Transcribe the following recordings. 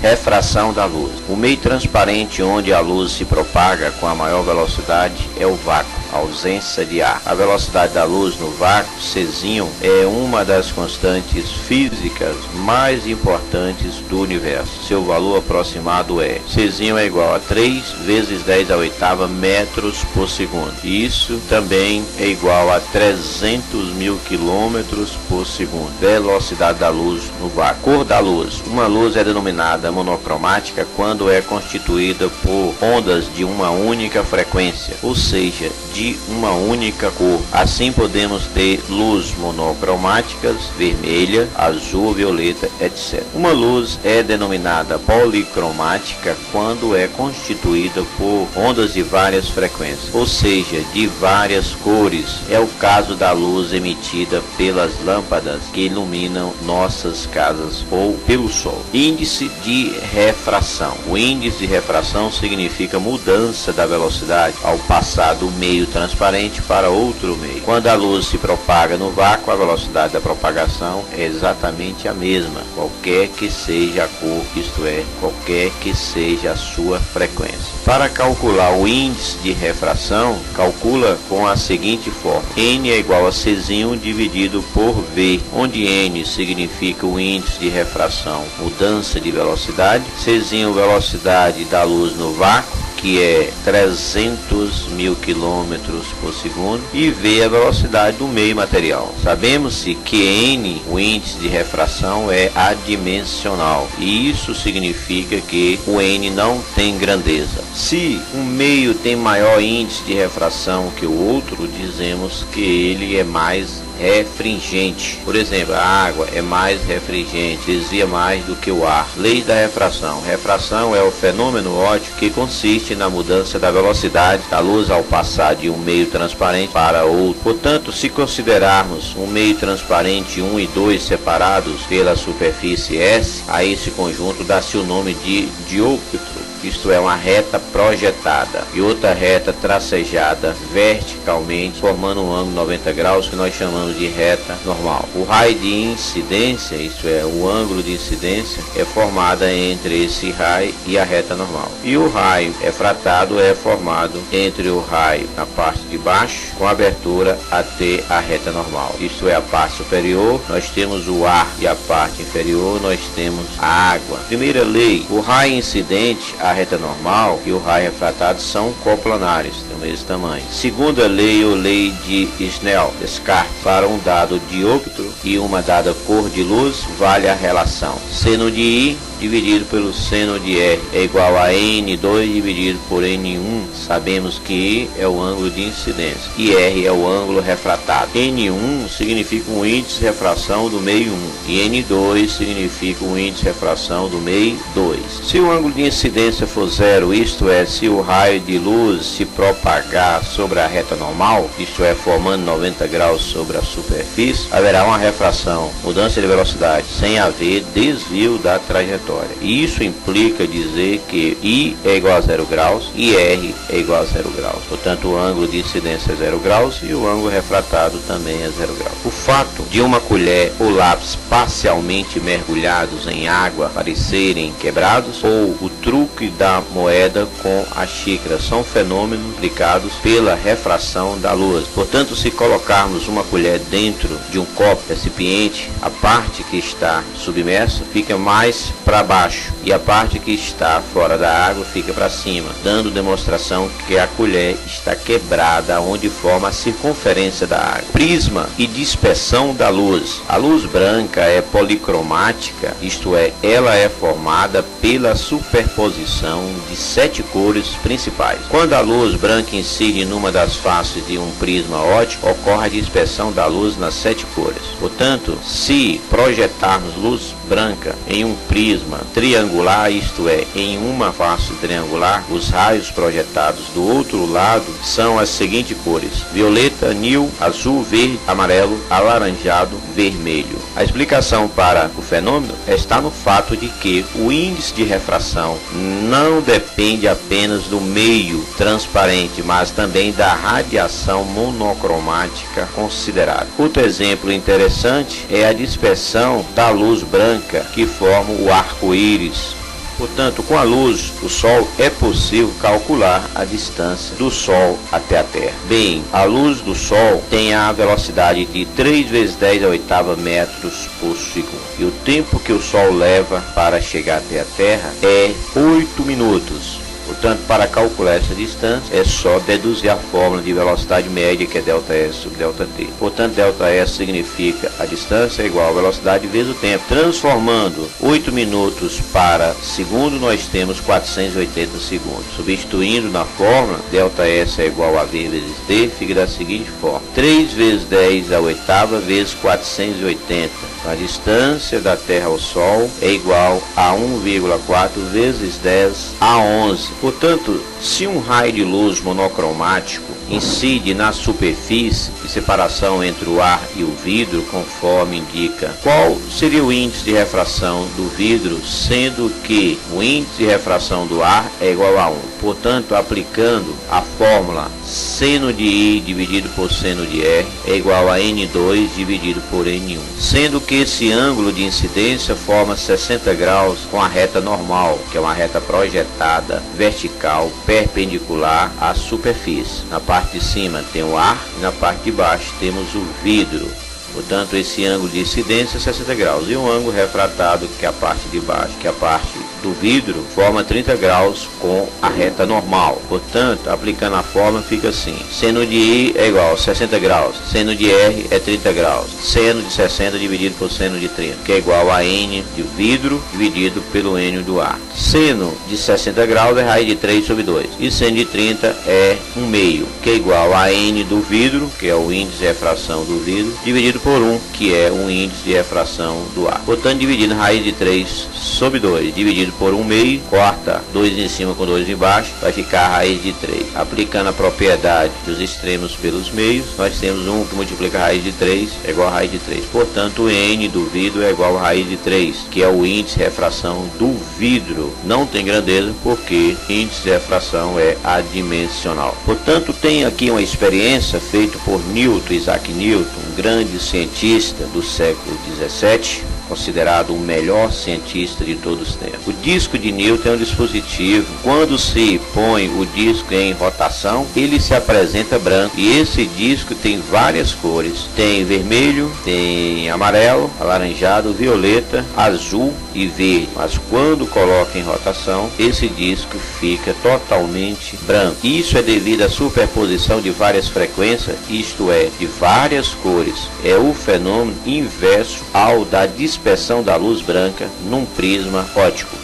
refração da luz. O meio transparente onde a luz se propaga com a maior velocidade é o vácuo, ausência de ar. A velocidade da luz no vácuo, Czinho, é uma das constantes físicas mais importantes do universo. Seu valor aproximado é Czinho é igual a 3 vezes 10 à oitava metros por segundo. Isso também é igual a 300 mil quilômetros por segundo. Velocidade da luz no vácuo. Cor da luz. Uma luz é denominada monocromática quando é constituída por ondas de uma única frequência, ou seja, de uma única cor. Assim podemos ter luz monocromáticas, vermelha, azul, violeta, etc. Uma luz é denominada policromática quando é constituída por ondas de várias frequências, ou seja, de várias cores. É o caso da luz emitida pelas lâmpadas que iluminam nossas casas ou pelo sol. Índice de refração. O índice de refração significa mudança da velocidade ao passar do meio transparente para outro meio. Quando a luz se propaga no vácuo, a velocidade da propagação é exatamente a mesma, qualquer que seja a cor, isto é, qualquer que seja a sua frequência. Para calcular o índice de refração, calcula com a seguinte forma: N é igual a Czinho dividido por V, onde N significa o índice de refração, mudança de velocidade, Czinho velocidade da luz no vácuo, que é 300 mil quilômetros por segundo, e V a velocidade do meio material. Sabemos-se que N, o índice de refração, é adimensional, e isso significa que o N não tem grandeza. Se um meio tem maior índice de refração que o outro, dizemos que ele é mais refringente. Por exemplo, a água é mais refringente, desvia mais do que o ar. Lei da refração. Refração é o fenômeno óptico que consiste na mudança da velocidade da luz ao passar de um meio transparente para outro. Portanto, se considerarmos um meio transparente 1 e 2 separados pela superfície S, a esse conjunto dá-se o nome de dioptro. Isto é, uma reta projetada e outra reta tracejada verticalmente, formando um ângulo 90 graus que nós chamamos de reta normal. O raio de incidência, isto é, o ângulo de incidência, é formada entre esse raio e a reta normal. E o raio refratado é formado entre o raio na parte de baixo, com abertura até a reta normal. Isto é, a parte superior nós temos o ar e a parte inferior nós temos a água. Primeira lei: o raio incidente, a reta normal e o raio refratado são coplanares, têm o mesmo tamanho. Segunda lei, ou lei de Snell, Descartes, para um dado dioptro e uma dada cor de luz, vale a relação seno de I dividido pelo seno de R é igual a N2 dividido por N1. Sabemos que I é o ângulo de incidência e R é o ângulo refratado. N1 significa um índice de refração do meio 1 e N2 significa um índice de refração do meio 2. Se o ângulo de incidência for zero, isto é, se o raio de luz se propagar sobre a reta normal, isto é, formando 90 graus sobre a superfície, haverá uma refração, mudança de velocidade, sem haver desvio da trajetória. E isso implica dizer que I é igual a 0 graus e R é igual a 0 graus. Portanto, o ângulo de incidência é 0 graus e o ângulo refratado também é 0 graus. O fato de uma colher ou lápis parcialmente mergulhados em água parecerem quebrados, ou o truque da moeda com a xícara, são fenômenos implicados pela refração da luz. Portanto, se colocarmos uma colher dentro de um copo recipiente, a parte que está submersa fica mais para baixo e a parte que está fora da água fica para cima, dando demonstração que a colher está quebrada onde forma a circunferência da água. Prisma e dispersão da luz. A luz branca é policromática, isto é, ela é formada pela superposição de 7 cores principais. Quando a luz branca incide numa das faces de um prisma óptico, ocorre a dispersão da luz nas 7 cores. Portanto, se projetarmos luz branca em um prisma triangular, isto é, em uma face triangular, os raios projetados do outro lado são as seguintes cores: violeta, anil, azul, verde, amarelo, alaranjado, vermelho. A explicação para o fenômeno está no fato de que o índice de refração não depende apenas do meio transparente, mas também da radiação monocromática considerada. Outro exemplo interessante é a dispersão da luz branca que forma o arco-íris. Portanto, com a luz do Sol é possível calcular a distância do Sol até a Terra. Bem, a luz do Sol tem a velocidade de 3 vezes 10 a oitava metros por segundo. E o tempo que o Sol leva para chegar até a Terra é 8 minutos. Portanto, para calcular essa distância, é só deduzir a fórmula de velocidade média, que é ΔS sobre ΔT. Portanto, ΔS significa a distância é igual a velocidade vezes o tempo. Transformando 8 minutos para segundo, nós temos 480 segundos. Substituindo na fórmula, ΔS é igual a V vezes D, fica da seguinte forma. 3 vezes 10 a oitava vezes 480. A distância da Terra ao Sol é igual a 1,4 vezes 10 a 11. Portanto, se um raio de luz monocromático incide na superfície de separação entre o ar e o vidro, conforme indica, qual seria o índice de refração do vidro, sendo que o índice de refração do ar é igual a 1. Portanto, aplicando a fórmula seno de I dividido por seno de R é igual a N2 dividido por N1, sendo que esse ângulo de incidência forma 60 graus com a reta normal, que é uma reta projetada vertical perpendicular à superfície. Na parte de cima tem o ar e na parte de baixo temos o vidro. Portanto, esse ângulo de incidência é 60 graus. E um ângulo refratado, que é a parte de baixo, que é a parte do vidro, forma 30 graus com a reta normal. Portanto, aplicando a fórmula, fica assim. Seno de I é igual a 60 graus. Seno de R é 30 graus. Seno de 60 dividido por seno de 30, que é igual a N de vidro dividido pelo N do ar. Seno de 60 graus é raiz de 3 sobre 2. E seno de 30 é 1/2, que é igual a N do vidro, que é o índice de refração do vidro, dividido por 1, que é o índice de refração do ar. Portanto, dividindo raiz de 3 sobre 2, dividido por 1/2, corta 2 em cima com 2 embaixo, vai ficar a raiz de 3. Aplicando a propriedade dos extremos pelos meios, nós temos 1 que multiplica a raiz de 3, é igual a raiz de 3. Portanto, o N do vidro é igual a raiz de 3, que é o índice de refração do vidro. Não tem grandeza, porque índice de refração é adimensional. Portanto, tem aqui uma experiência feita por Newton, Isaac Newton, um grande cientista do século 17, considerado o melhor cientista de todos os tempos. O disco de Newton é um dispositivo. Quando se põe o disco em rotação, ele se apresenta branco. E esse disco tem várias cores. Tem vermelho, tem amarelo, alaranjado, violeta, azul e verde. Mas quando coloca em rotação, esse disco fica totalmente branco. Isso é devido à superposição de várias frequências, isto é, de várias cores. É o fenômeno inverso ao da dispersão da luz branca num prisma óptico.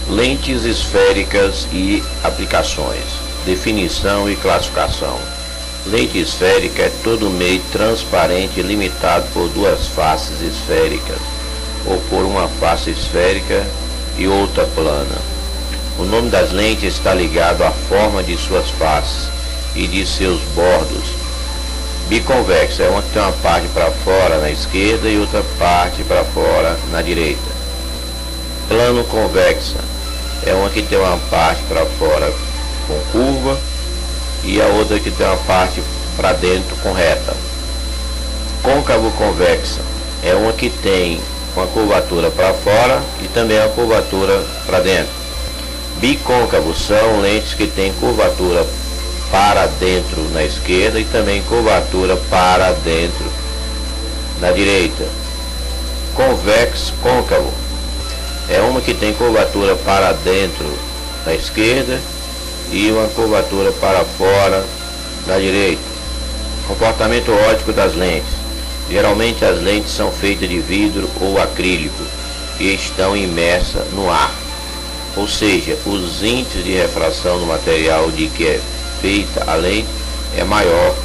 Lentes esféricas e aplicações. Definição e classificação. Lente esférica é todo meio transparente limitado por duas faces esféricas, ou por uma face esférica e outra plana. O nome das lentes está ligado à forma de suas faces e de seus bordos. Biconvexa é uma que tem uma parte para fora na esquerda e outra parte para fora na direita. Plano convexa é uma que tem uma parte para fora com curva e a outra que tem uma parte para dentro com reta. Côncavo convexa é uma que tem uma curvatura para fora e também uma curvatura para dentro. Bicôncavo são lentes que têm curvatura para dentro na esquerda e também curvatura para dentro na direita. Convexo côncavo é uma que tem curvatura para dentro na esquerda e uma curvatura para fora na direita. Comportamento óptico das lentes. Geralmente as lentes são feitas de vidro ou acrílico e estão imersas no ar. Ou seja, os índices de refração do material de que é feita a lente é maior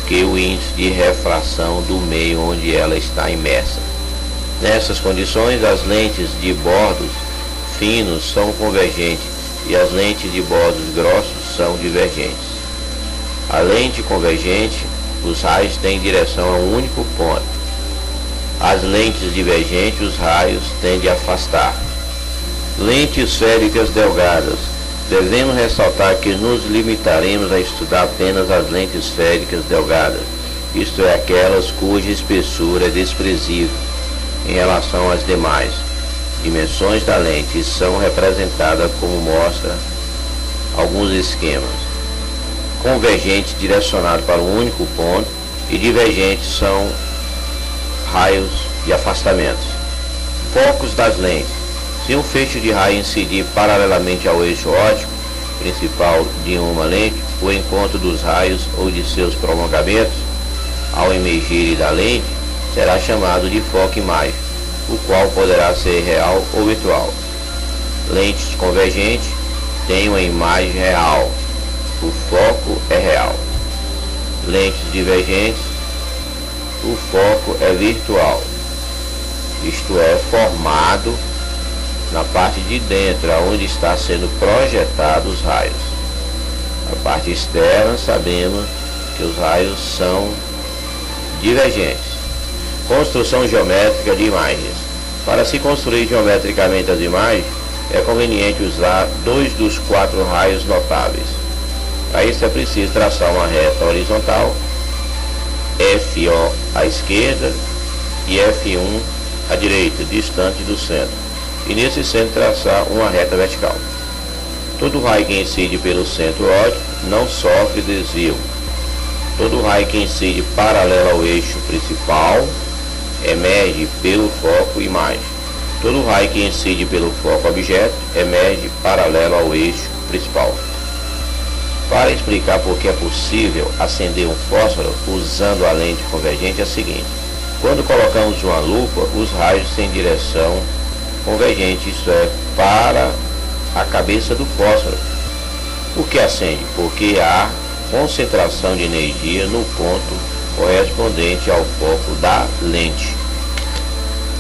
que o índice de refração do meio onde ela está imersa. Nessas condições, as lentes de bordos finos são convergentes e as lentes de bordos grossos são divergentes. A lente convergente, os raios têm direção a um único ponto. As lentes divergentes, os raios tendem a afastar. Lentes esféricas delgadas Devemos ressaltar que nos limitaremos a estudar apenas as lentes esféricas delgadas, isto é, aquelas cuja espessura é desprezível em relação às demais dimensões da lente e são representadas como mostra alguns esquemas. Convergentes direcionados para um único ponto e divergentes são raios de afastamentos. Focos das lentes. Se um feixe de raio incidir paralelamente ao eixo óptico principal de uma lente, o encontro dos raios ou de seus prolongamentos, ao emergirem da lente, será chamado de foco imagem, o qual poderá ser real ou virtual. Lentes convergentes têm uma imagem real, o foco é real. Lentes divergentes, o foco é virtual, isto é, formado na parte de dentro, onde está sendo projetados os raios. A parte externa, sabemos que os raios são divergentes. Construção geométrica de imagens. Para se construir geometricamente as imagens, é conveniente usar 2 dos 4 raios notáveis. Para isso é preciso traçar uma reta horizontal, FO à esquerda e F1 à direita, distante do centro. E nesse centro traçar uma reta vertical. Todo raio que incide pelo centro óptico não sofre desvio. Todo raio que incide paralelo ao eixo principal emerge pelo foco imagem. Todo raio que incide pelo foco objeto emerge paralelo ao eixo principal. Para explicar por que é possível acender um fósforo usando a lente convergente é o seguinte: quando colocamos uma lupa, os raios têm direção convergente, isto é, para a cabeça do fósforo. Por que acende? Porque há concentração de energia no ponto correspondente ao foco da lente,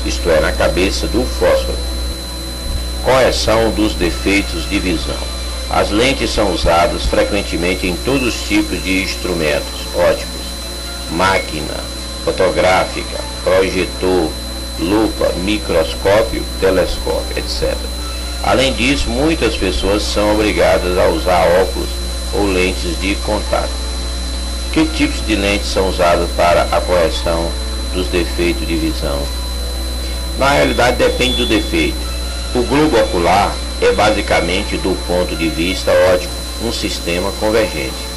isto é, na cabeça do fósforo. Correção dos defeitos de visão. As lentes são usadas frequentemente em todos os tipos de instrumentos ópticos: máquina fotográfica, projetor, lupa, microscópio, telescópio, etc. Além disso, muitas pessoas são obrigadas a usar óculos ou lentes de contato. Que tipos de lentes são usadas para a correção dos defeitos de visão? Na realidade, depende do defeito. O globo ocular é basicamente, do ponto de vista óptico, um sistema convergente.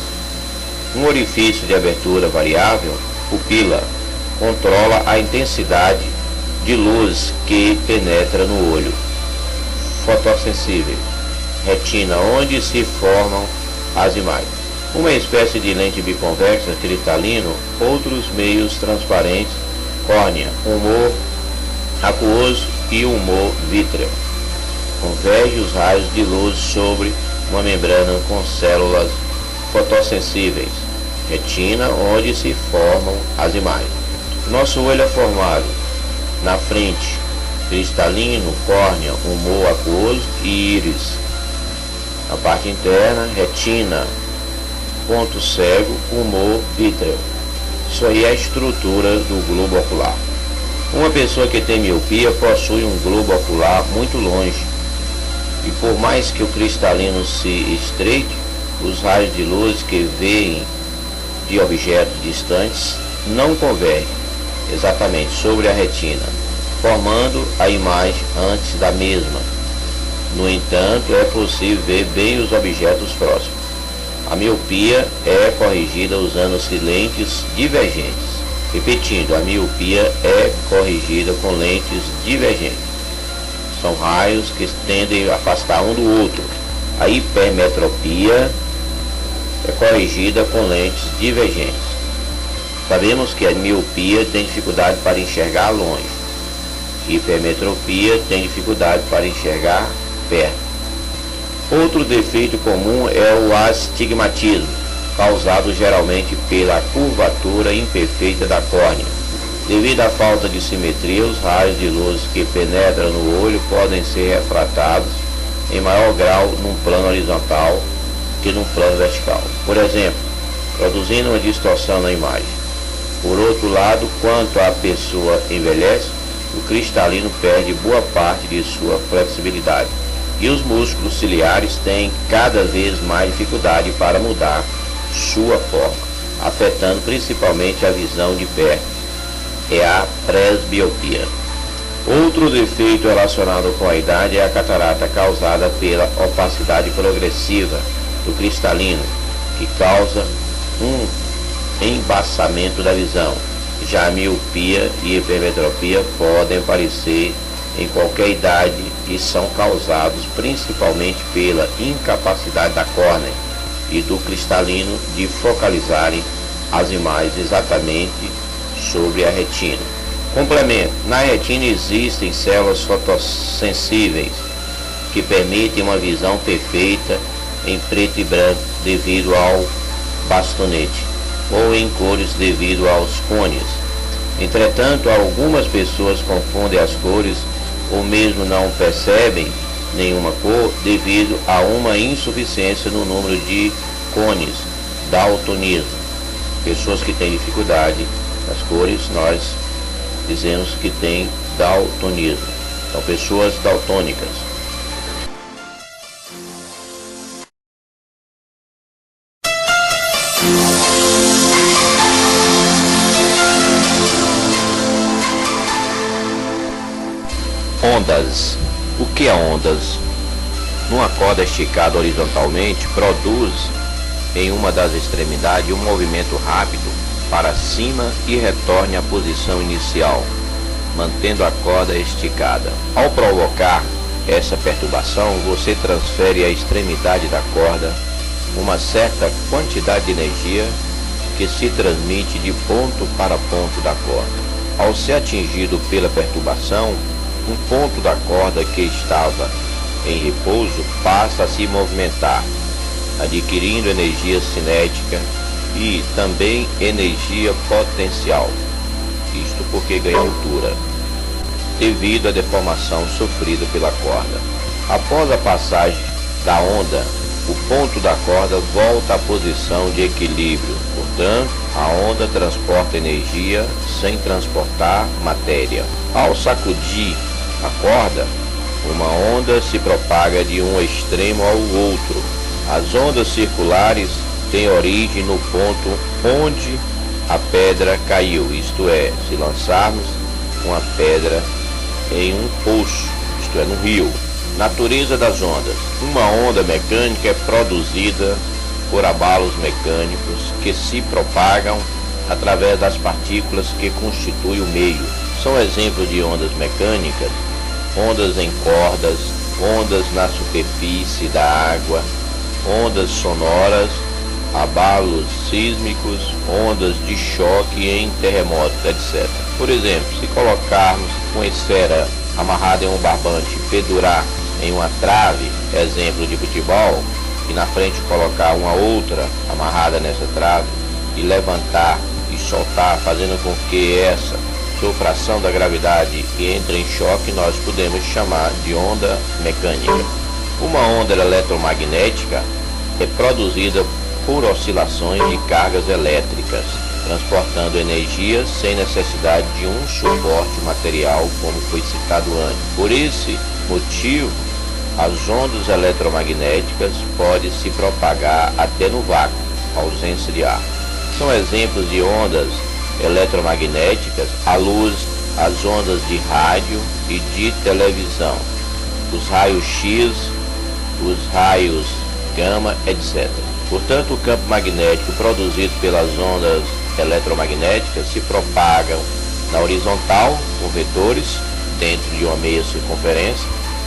Um orifício de abertura variável, pupila, controla a intensidade de luz que penetra no olho. Fotossensível, retina, onde se formam as imagens. Uma espécie de lente biconvexa, cristalino, outros meios transparentes, córnea, humor aquoso e humor vítreo. Converge os raios de luz sobre uma membrana com células fotossensíveis. Retina, onde se formam as imagens. Nosso olho é formado na frente, cristalino, córnea, humor aquoso e íris. Na parte interna, retina, ponto cego, humor vítreo. Isso aí é a estrutura do globo ocular. Uma pessoa que tem miopia possui um globo ocular muito longe, e por mais que o cristalino se estreite, os raios de luz que vêm de objetos distantes não convergem exatamente sobre a retina, formando a imagem antes da mesma. No entanto, é possível ver bem os objetos próximos. A miopia é corrigida usando-se lentes divergentes. Repetindo, a miopia é corrigida com lentes divergentes. São raios que tendem a afastar um do outro. A hipermetropia é corrigida com lentes divergentes. Sabemos que a miopia tem dificuldade para enxergar longe. Hipermetropia tem dificuldade para enxergar perto. Outro defeito comum é o astigmatismo, causado geralmente pela curvatura imperfeita da córnea. Devido à falta de simetria, os raios de luz que penetram no olho podem ser refratados em maior grau num plano horizontal que num plano vertical. Por exemplo, produzindo uma distorção na imagem. Por outro lado, quanto a pessoa envelhece, o cristalino perde boa parte de sua flexibilidade. e os músculos ciliares têm cada vez mais dificuldade para mudar sua forma, afetando principalmente a visão de perto, é a presbiopia. Outro defeito relacionado com a idade é a catarata causada pela opacidade progressiva do cristalino, que causa um embaçamento da visão. Já a miopia e hipermetropia podem aparecer em qualquer idade e são causados principalmente pela incapacidade da córnea e do cristalino de focalizarem as imagens exatamente sobre a retina. Complemento: na retina existem células fotossensíveis que permitem uma visão perfeita em preto e branco devido ao bastonete, ou em cores devido aos cones. Entretanto, algumas pessoas confundem as cores ou mesmo não percebem nenhuma cor devido a uma insuficiência no número de cones, daltonismo. Pessoas que têm dificuldade nas cores, nós dizemos que tem daltonismo. São pessoas daltônicas. Ondas. O que é ondas? Numa corda esticada horizontalmente, produz em uma das extremidades um movimento rápido para cima e retorne à posição inicial, mantendo a corda esticada. Ao provocar essa perturbação, você transfere à extremidade da corda uma certa quantidade de energia que se transmite de ponto para ponto da corda. Ao ser atingido pela perturbação, um ponto da corda que estava em repouso passa a se movimentar, adquirindo energia cinética e também energia potencial, isto porque ganha altura, devido à deformação sofrida pela corda. Após a passagem da onda, o ponto da corda volta à posição de equilíbrio, portanto, a onda transporta energia sem transportar matéria. Ao sacudir a corda, uma onda se propaga de um extremo ao outro. As ondas circulares têm origem no ponto onde a pedra caiu, isto é, se lançarmos uma pedra em um poço, isto é, no rio. Natureza das ondas. Uma onda mecânica é produzida por abalos mecânicos que se propagam através das partículas que constituem o meio. São exemplos de ondas mecânicas: ondas em cordas, ondas na superfície da água, ondas sonoras, abalos sísmicos, ondas de choque em terremotos, etc. Por exemplo, se colocarmos uma esfera amarrada em um barbante e pendurar em uma trave, exemplo de futebol, e na frente colocar uma outra amarrada nessa trave e levantar e soltar, fazendo com que essa sofração da gravidade entre em choque, nós podemos chamar de onda mecânica. Uma onda eletromagnética é produzida por oscilações de cargas elétricas, transportando energia sem necessidade de um suporte material, como foi citado antes. Por esse motivo, as ondas eletromagnéticas podem se propagar até no vácuo, ausência de ar. São exemplos de ondas eletromagnéticas a luz, as ondas de rádio e de televisão, os raios X, os raios gama, etc. Portanto, o campo magnético produzido pelas ondas eletromagnéticas se propagam na horizontal com vetores dentro de uma meia circunferência.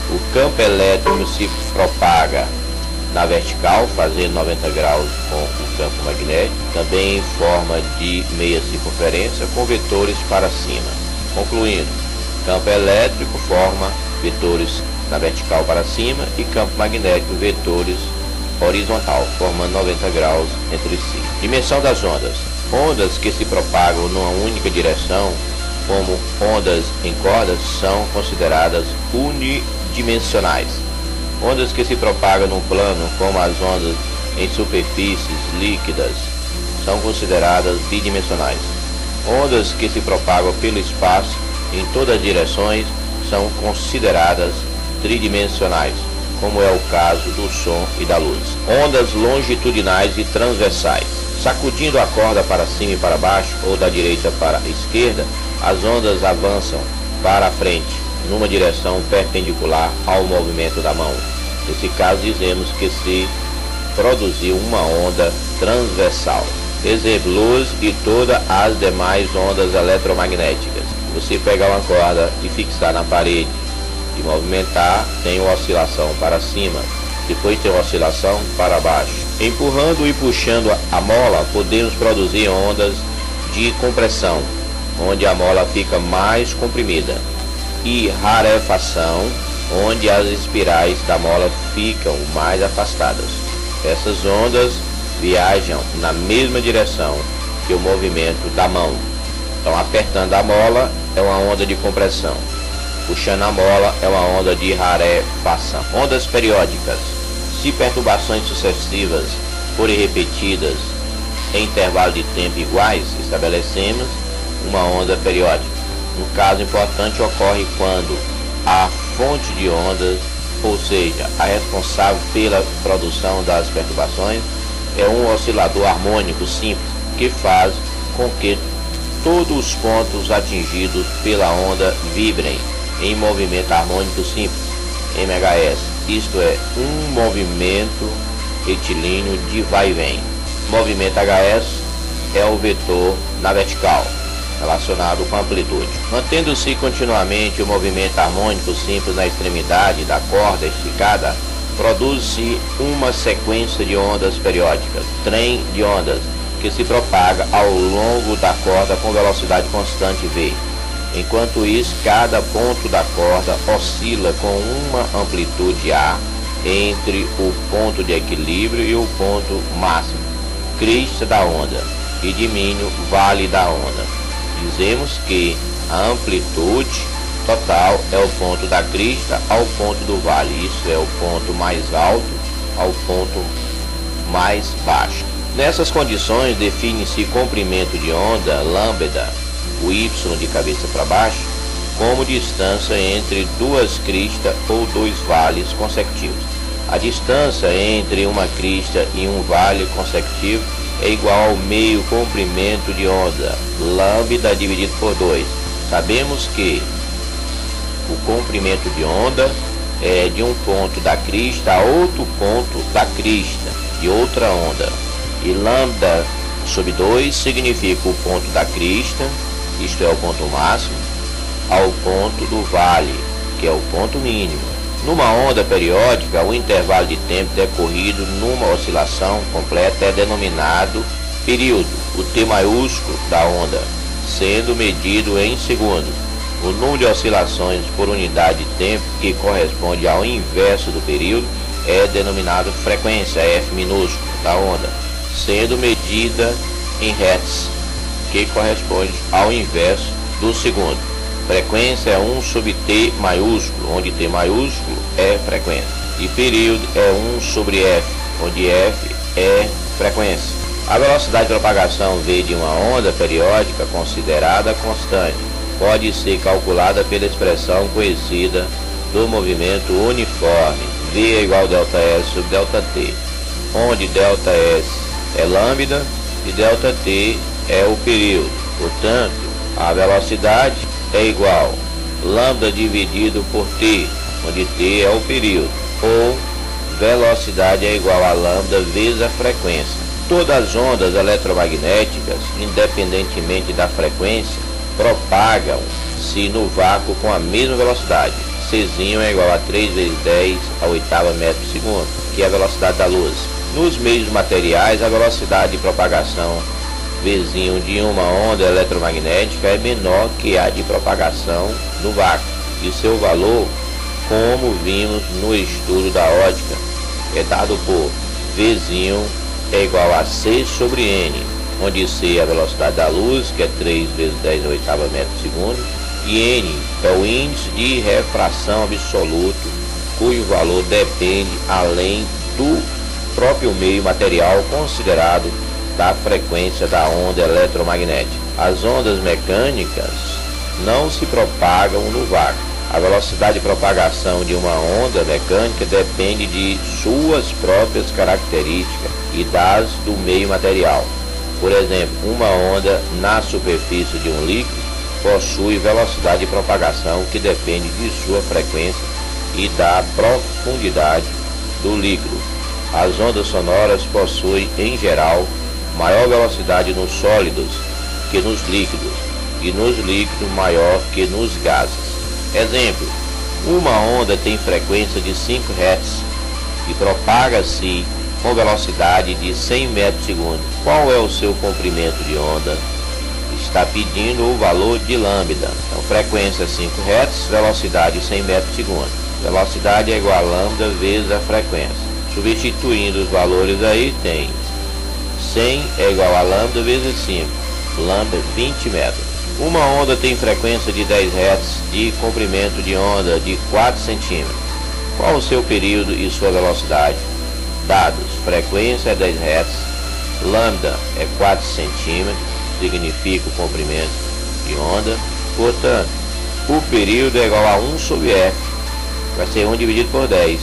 O campo elétrico se propaga na vertical, fazendo 90 graus com o campo magnético, também em forma de meia circunferência com vetores para cima. Concluindo, campo elétrico forma vetores na vertical para cima e campo magnético vetores horizontal, formando 90 graus entre si. Dimensão das ondas. Ondas que se propagam numa única direção, como ondas em cordas, são consideradas unidimensionais. Ondas que se propagam num plano, como as ondas em superfícies líquidas, são consideradas bidimensionais. Ondas que se propagam pelo espaço em todas as direções são consideradas tridimensionais. como é o caso do som e da luz. Ondas longitudinais e transversais. Sacudindo a corda para cima e para baixo, ou da direita para a esquerda, as ondas avançam para a frente, numa direção perpendicular ao movimento da mão. Nesse caso, dizemos que se produziu uma onda transversal. Exemplo, luz e todas as demais ondas eletromagnéticas. Você pegar uma corda e fixar na parede e movimentar, tem uma oscilação para cima, depois tem uma oscilação para baixo. Empurrando e puxando a mola, podemos produzir ondas de compressão, onde a mola fica mais comprimida, e rarefação, onde as espirais da mola ficam mais afastadas. Essas ondas viajam na mesma direção que o movimento da mão. Então, apertando a mola é uma onda de compressão, puxando a mola é uma onda de rarefação. Ondas periódicas. Se perturbações sucessivas forem repetidas em intervalo de tempo iguais, estabelecemos uma onda periódica. Um caso importante ocorre quando a fonte de ondas, ou seja, a responsável pela produção das perturbações, é um oscilador harmônico simples, que faz com que todos os pontos atingidos pela onda vibrem em movimento harmônico simples, MHS, isto é, um movimento retilíneo de vai e vem. Movimento HS é o vetor na vertical, relacionado com a amplitude. Mantendo-se continuamente o movimento harmônico simples na extremidade da corda esticada, produz-se uma sequência de ondas periódicas, trem de ondas, que se propaga ao longo da corda com velocidade constante V. Enquanto isso, cada ponto da corda oscila com uma amplitude A entre o ponto de equilíbrio e o ponto máximo, crista da onda, e diminui vale da onda. Dizemos que a amplitude total é o ponto da crista ao ponto do vale, isso é o ponto mais alto ao ponto mais baixo. Nessas condições define-se comprimento de onda, lambda, o y de cabeça para baixo, como distância entre duas cristas ou dois vales consecutivos. A distância entre uma crista e um vale consecutivo é igual ao meio comprimento de onda, lambda dividido por 2. Sabemos que o comprimento de onda é de um ponto da crista a outro ponto da crista de outra onda. E lambda sobre 2 significa o ponto da crista, isto é o ponto máximo, ao ponto do vale, que é o ponto mínimo. Numa onda periódica, o intervalo de tempo decorrido numa oscilação completa é denominado período, o T maiúsculo da onda, sendo medido em segundos. O número de oscilações por unidade de tempo, que corresponde ao inverso do período, é denominado frequência, F minúsculo, da onda, sendo medida em Hertz, que corresponde ao inverso do segundo. Frequência é 1 sobre T maiúsculo, onde T maiúsculo é frequência. E período é 1 sobre F, onde F é frequência. A velocidade de propagação V de uma onda periódica considerada constante pode ser calculada pela expressão conhecida do movimento uniforme. V é igual a ΔS sobre ΔT, onde ΔS é lambda e ΔT é o período. Portanto, a velocidade é igual a lambda dividido por T, onde T é o período, ou velocidade é igual a lambda vezes a frequência. Todas as ondas eletromagnéticas, independentemente da frequência, propagam-se no vácuo com a mesma velocidade. Czinho é igual a 3 vezes 10 a oitava metro por segundo, que é a velocidade da luz. Nos meios materiais, a velocidade de propagação Vzinho de uma onda eletromagnética é menor que a de propagação no vácuo, e seu valor, como vimos no estudo da ótica, é dado por Vzinho é igual a C sobre N, onde C é a velocidade da luz, que é 3 vezes 10 a oitava metro por segundo, e N é o índice de refração absoluto, cujo valor depende, além do próprio meio material considerado, da frequência da onda eletromagnética. As ondas mecânicas não se propagam no vácuo, A velocidade de propagação de uma onda mecânica depende de suas próprias características e das do meio material. Por exemplo, uma onda na superfície de um líquido possui velocidade de propagação que depende de sua frequência e da profundidade do líquido. As ondas sonoras possuem, em geral, maior velocidade nos sólidos que nos líquidos, e nos líquidos maior que nos gases. Exemplo, uma onda tem frequência de 5 Hz e propaga-se com velocidade de 100 metros por segundo. Qual é o seu comprimento de onda? Está pedindo o valor de lambda. Então, frequência 5 Hz, velocidade 100 metros por segundo. Velocidade é igual a lambda vezes a frequência. Substituindo os valores aí, tem 100 é igual a lambda vezes 5. Lambda 20 metros. Uma onda tem frequência de 10 Hz de comprimento de onda de 4 centímetros. Qual o seu período e sua velocidade? Dados: frequência é 10 Hz, lambda é 4 centímetros, significa o comprimento de onda. Portanto, o período é igual a 1 sobre F, vai ser 1 dividido por 10,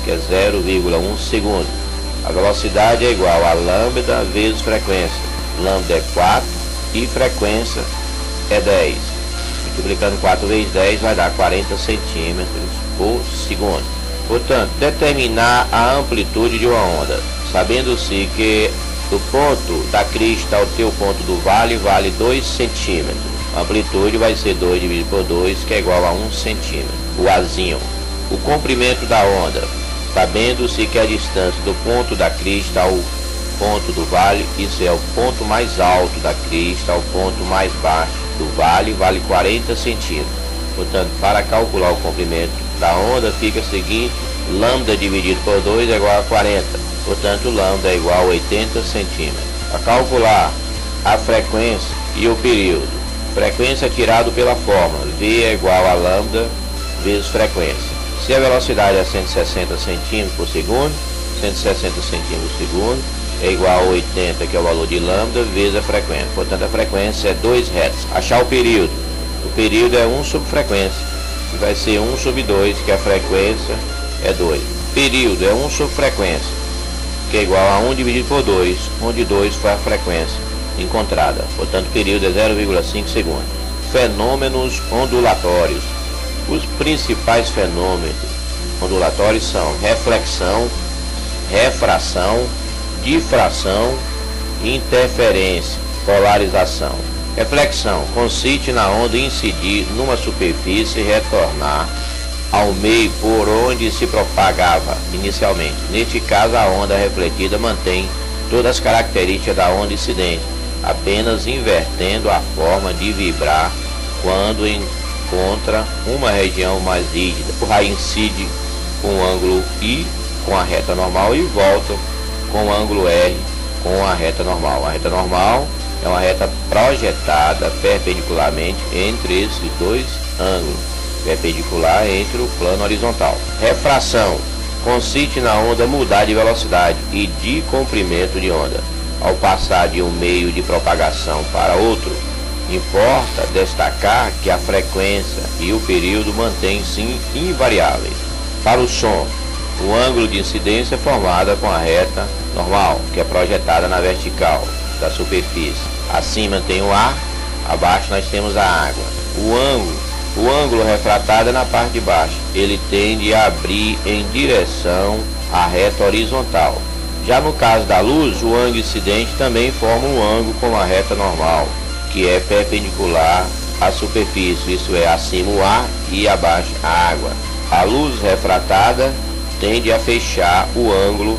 que é 0,1 segundo. A velocidade é igual a lambda vezes frequência. Lambda é 4 e frequência é 10. Multiplicando 4 vezes 10 vai dar 40 centímetros por segundo. Portanto, determinar a amplitude de uma onda, sabendo-se que do ponto da crista ao teu ponto do vale 2 centímetros. A amplitude vai ser 2 dividido por 2, que é igual a 1 centímetro. O Azinho. O comprimento da onda, sabendo-se que a distância do ponto da crista ao ponto do vale, isso é o ponto mais alto da crista ao ponto mais baixo do vale 40 centímetros. Portanto, para calcular o comprimento da onda fica o seguinte: lambda dividido por 2 é igual a 40. Portanto, lambda é igual a 80 centímetros. Para calcular a frequência e o período, frequência é tirado pela fórmula V é igual a lambda vezes frequência. Se a velocidade é 160 centímetros por segundo, 160 centímetros por segundo é igual a 80, que é o valor de lambda, vezes a frequência. Portanto, a frequência é 2 Hz. Achar o período. O período é 1 sobre frequência, que vai ser 1 sobre 2, que a frequência é 2. Período é 1 sobre frequência, que é igual a 1 dividido por 2, onde 2 foi a frequência encontrada. Portanto, o período é 0,5 segundos. Fenômenos ondulatórios. Os principais fenômenos ondulatórios são reflexão, refração, difração, interferência, polarização. Reflexão consiste na onda incidir numa superfície e retornar ao meio por onde se propagava inicialmente. Neste caso, a onda refletida mantém todas as características da onda incidente, apenas invertendo a forma de vibrar quando encontra uma região mais rígida. O raio incide com o ângulo I com a reta normal e volta com o ângulo R com a reta normal. A reta normal é uma reta projetada perpendicularmente entre esses dois ângulos, perpendicular entre o plano horizontal. Refração consiste na onda mudar de velocidade e de comprimento de onda ao passar de um meio de propagação para outro. Importa destacar que a frequência e o período mantêm-se invariáveis. Para o som, o ângulo de incidência é formado com a reta normal, que é projetada na vertical da superfície. Acima tem o ar, abaixo nós temos a água. O ângulo refratado é na parte de baixo. Ele tende a abrir em direção à reta horizontal. Já no caso da luz, o ângulo incidente também forma um ângulo com a reta normal, que é perpendicular à superfície, isso é, acima o ar e abaixo a água. A luz refratada tende a fechar o ângulo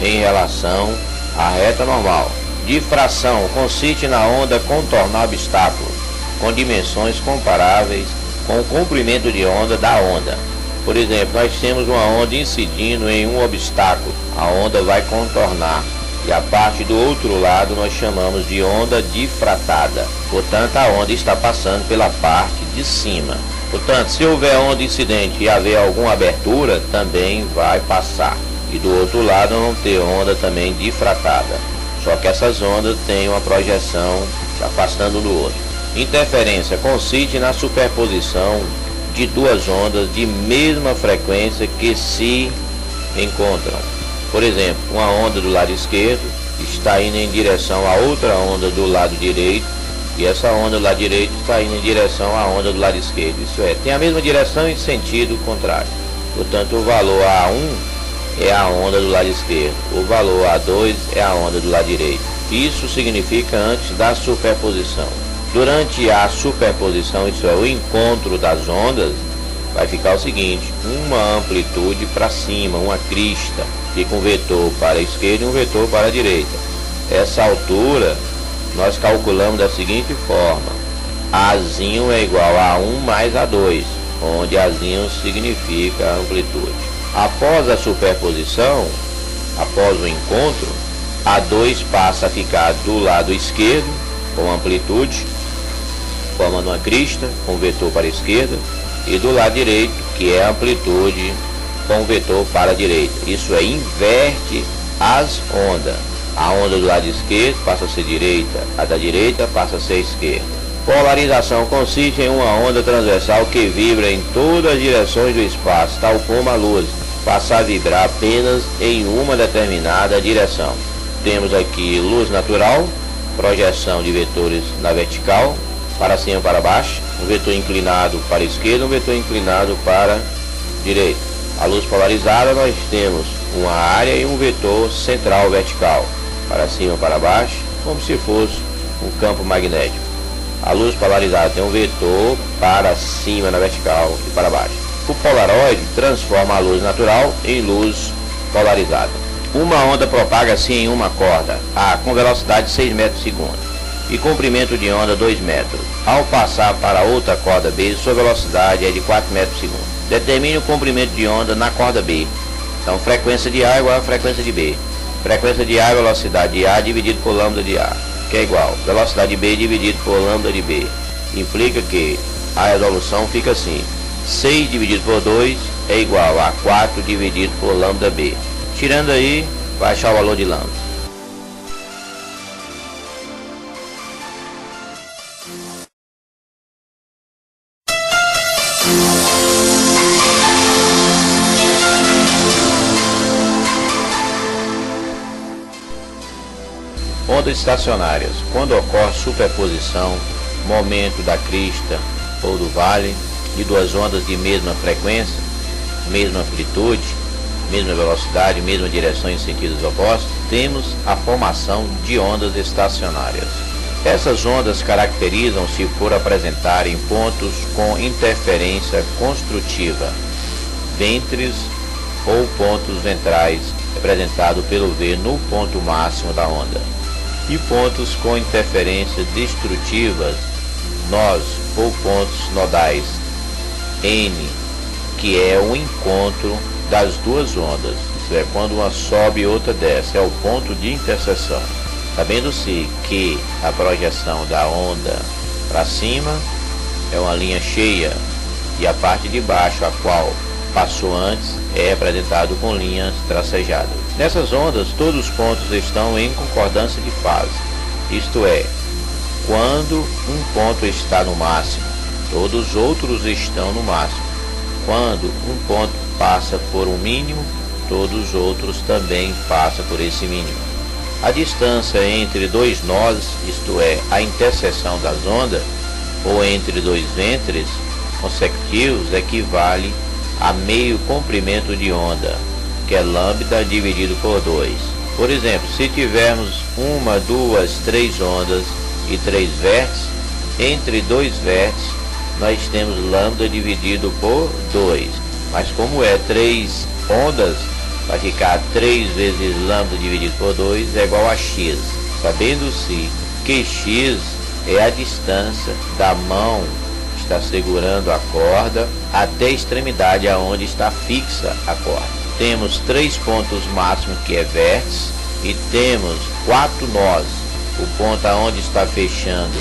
em relação à reta normal. Difração consiste na onda contornar obstáculos com dimensões comparáveis com o comprimento de onda da onda. Por exemplo, nós temos uma onda incidindo em um obstáculo, a onda vai contornar, e a parte do outro lado nós chamamos de onda difratada. Portanto, a onda está passando pela parte de cima. Portanto, se houver onda incidente e haver alguma abertura, também vai passar. E do outro lado não ter onda também difratada. Só que essas ondas têm uma projeção se afastando do outro. Interferência consiste na superposição de duas ondas de mesma frequência que se encontram. Por exemplo, uma onda do lado esquerdo está indo em direção a outra onda do lado direito, e essa onda do lado direito está indo em direção à onda do lado esquerdo. Isso é, tem a mesma direção em sentido contrário. Portanto, o valor A1 é a onda do lado esquerdo, o valor A2 é a onda do lado direito. Isso significa antes da superposição. Durante a superposição, isso é, o encontro das ondas, vai ficar o seguinte: uma amplitude para cima, uma crista, fica um vetor para a esquerda e um vetor para a direita. Essa altura nós calculamos da seguinte forma: Azinho é igual a 1 mais A2, onde Azinho significa a amplitude. Após a superposição, após o encontro, A2 passa a ficar do lado esquerdo com amplitude, formando uma crista com vetor para a esquerda, e do lado direito, que é a amplitude com vetor para a direita. Isso é, inverte as ondas. A onda do lado esquerdo passa a ser direita, a da direita passa a ser esquerda. Polarização consiste em uma onda transversal que vibra em todas as direções do espaço, tal como a luz passa a vibrar apenas em uma determinada direção. Temos aqui luz natural, projeção de vetores na vertical, para cima e para baixo, um vetor inclinado para a esquerda, um vetor inclinado para a direita. A luz polarizada, nós temos uma área e um vetor central vertical, para cima e para baixo, como se fosse um campo magnético. A luz polarizada tem um vetor para cima na vertical e para baixo. O polaroide transforma a luz natural em luz polarizada. Uma onda propaga assim em uma corda A com velocidade de 6 metros por segundo e comprimento de onda 2 metros. Ao passar para outra corda B, sua velocidade é de 4 metros por segundo. Determine o comprimento de onda na corda B. Então, frequência de A é igual a frequência de B. Frequência de A é velocidade de A dividido por lambda de A, que é igual a velocidade de B dividido por lambda de B. Implica que a resolução fica assim: 6 dividido por 2 é igual a 4 dividido por lambda B. Tirando aí, vai achar o valor de lambda. Ondas estacionárias. Quando ocorre superposição, momento da crista ou do vale, de duas ondas de mesma frequência, mesma amplitude, mesma velocidade, mesma direção em sentidos opostos, temos a formação de ondas estacionárias. Essas ondas caracterizam-se por apresentarem pontos com interferência construtiva, ventres ou pontos ventrais, representado pelo V no ponto máximo da onda, e pontos com interferências destrutivas, nós ou pontos nodais, N, que é o encontro das duas ondas, isso é, quando uma sobe e outra desce, é o ponto de interseção. Sabendo-se que a projeção da onda para cima é uma linha cheia e a parte de baixo, a qual passou antes, é representado com linhas tracejadas. Nessas ondas, todos os pontos estão em concordância de fase, isto é, quando um ponto está no máximo, todos os outros estão no máximo. Quando um ponto passa por um mínimo, todos os outros também passam por esse mínimo. A distância entre dois nós, isto é, a interseção das ondas, ou entre dois ventres consecutivos, equivale a meio comprimento de onda, que é lambda dividido por 2. Por exemplo, se tivermos uma, duas, três ondas e três vértices, entre dois vértices nós temos lambda dividido por 2. Mas como é três ondas, vai ficar 3 vezes lambda dividido por 2 é igual a x. Sabendo-se que x é a distância da mão que está segurando a corda até a extremidade aonde está fixa a corda. Temos 3 pontos máximos, que é vértice, e temos 4 nós. O ponto aonde está fechando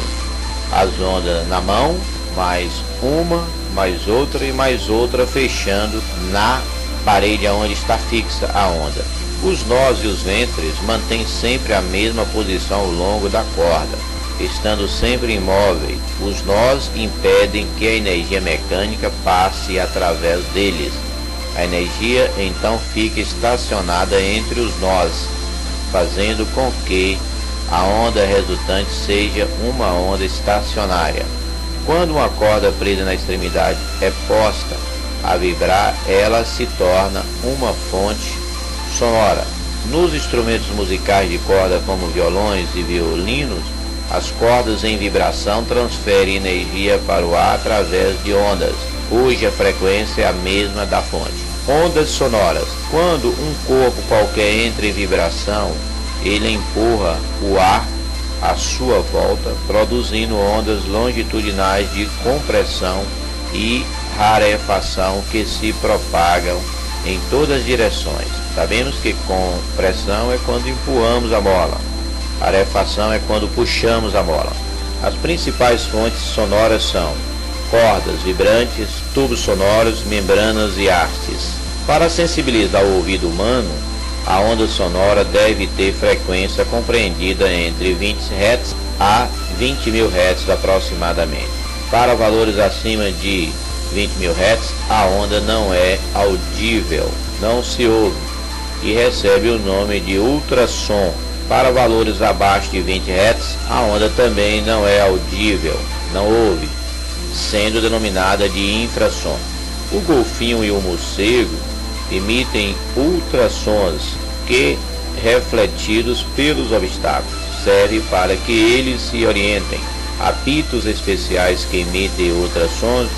as ondas na mão, mais uma, mais outra e mais outra fechando na parede aonde está fixa a onda. Os nós e os ventres mantêm sempre a mesma posição ao longo da corda. estando sempre imóveis. Os nós impedem que a energia mecânica passe através deles. A energia então fica estacionada entre os nós, fazendo com que a onda resultante seja uma onda estacionária. Quando uma corda presa na extremidade é posta a vibrar, ela se torna uma fonte sonora. Nos instrumentos musicais de corda, como violões e violinos, as cordas em vibração transferem energia para o ar através de ondas, cuja frequência é a mesma da fonte. Ondas sonoras. Quando um corpo qualquer entra em vibração, ele empurra o ar à sua volta, produzindo ondas longitudinais de compressão e rarefação que se propagam em todas as direções. Sabemos que compressão é quando empurramos a mola, rarefação é quando puxamos a mola. As principais fontes sonoras são cordas vibrantes, tubos sonoros, membranas e hastes. Para sensibilizar o ouvido humano, a onda sonora deve ter frequência compreendida entre 20 Hz a 20.000 Hz aproximadamente. Para valores acima de 20.000 Hz, a onda não é audível, não se ouve e recebe o nome de ultrassom. Para valores abaixo de 20 Hz, a onda também não é audível, não ouve, sendo denominada de infrassom. O golfinho e o morcego emitem ultrassons que, refletidos pelos obstáculos, servem para que eles se orientem. Apitos especiais que emitem ultrassons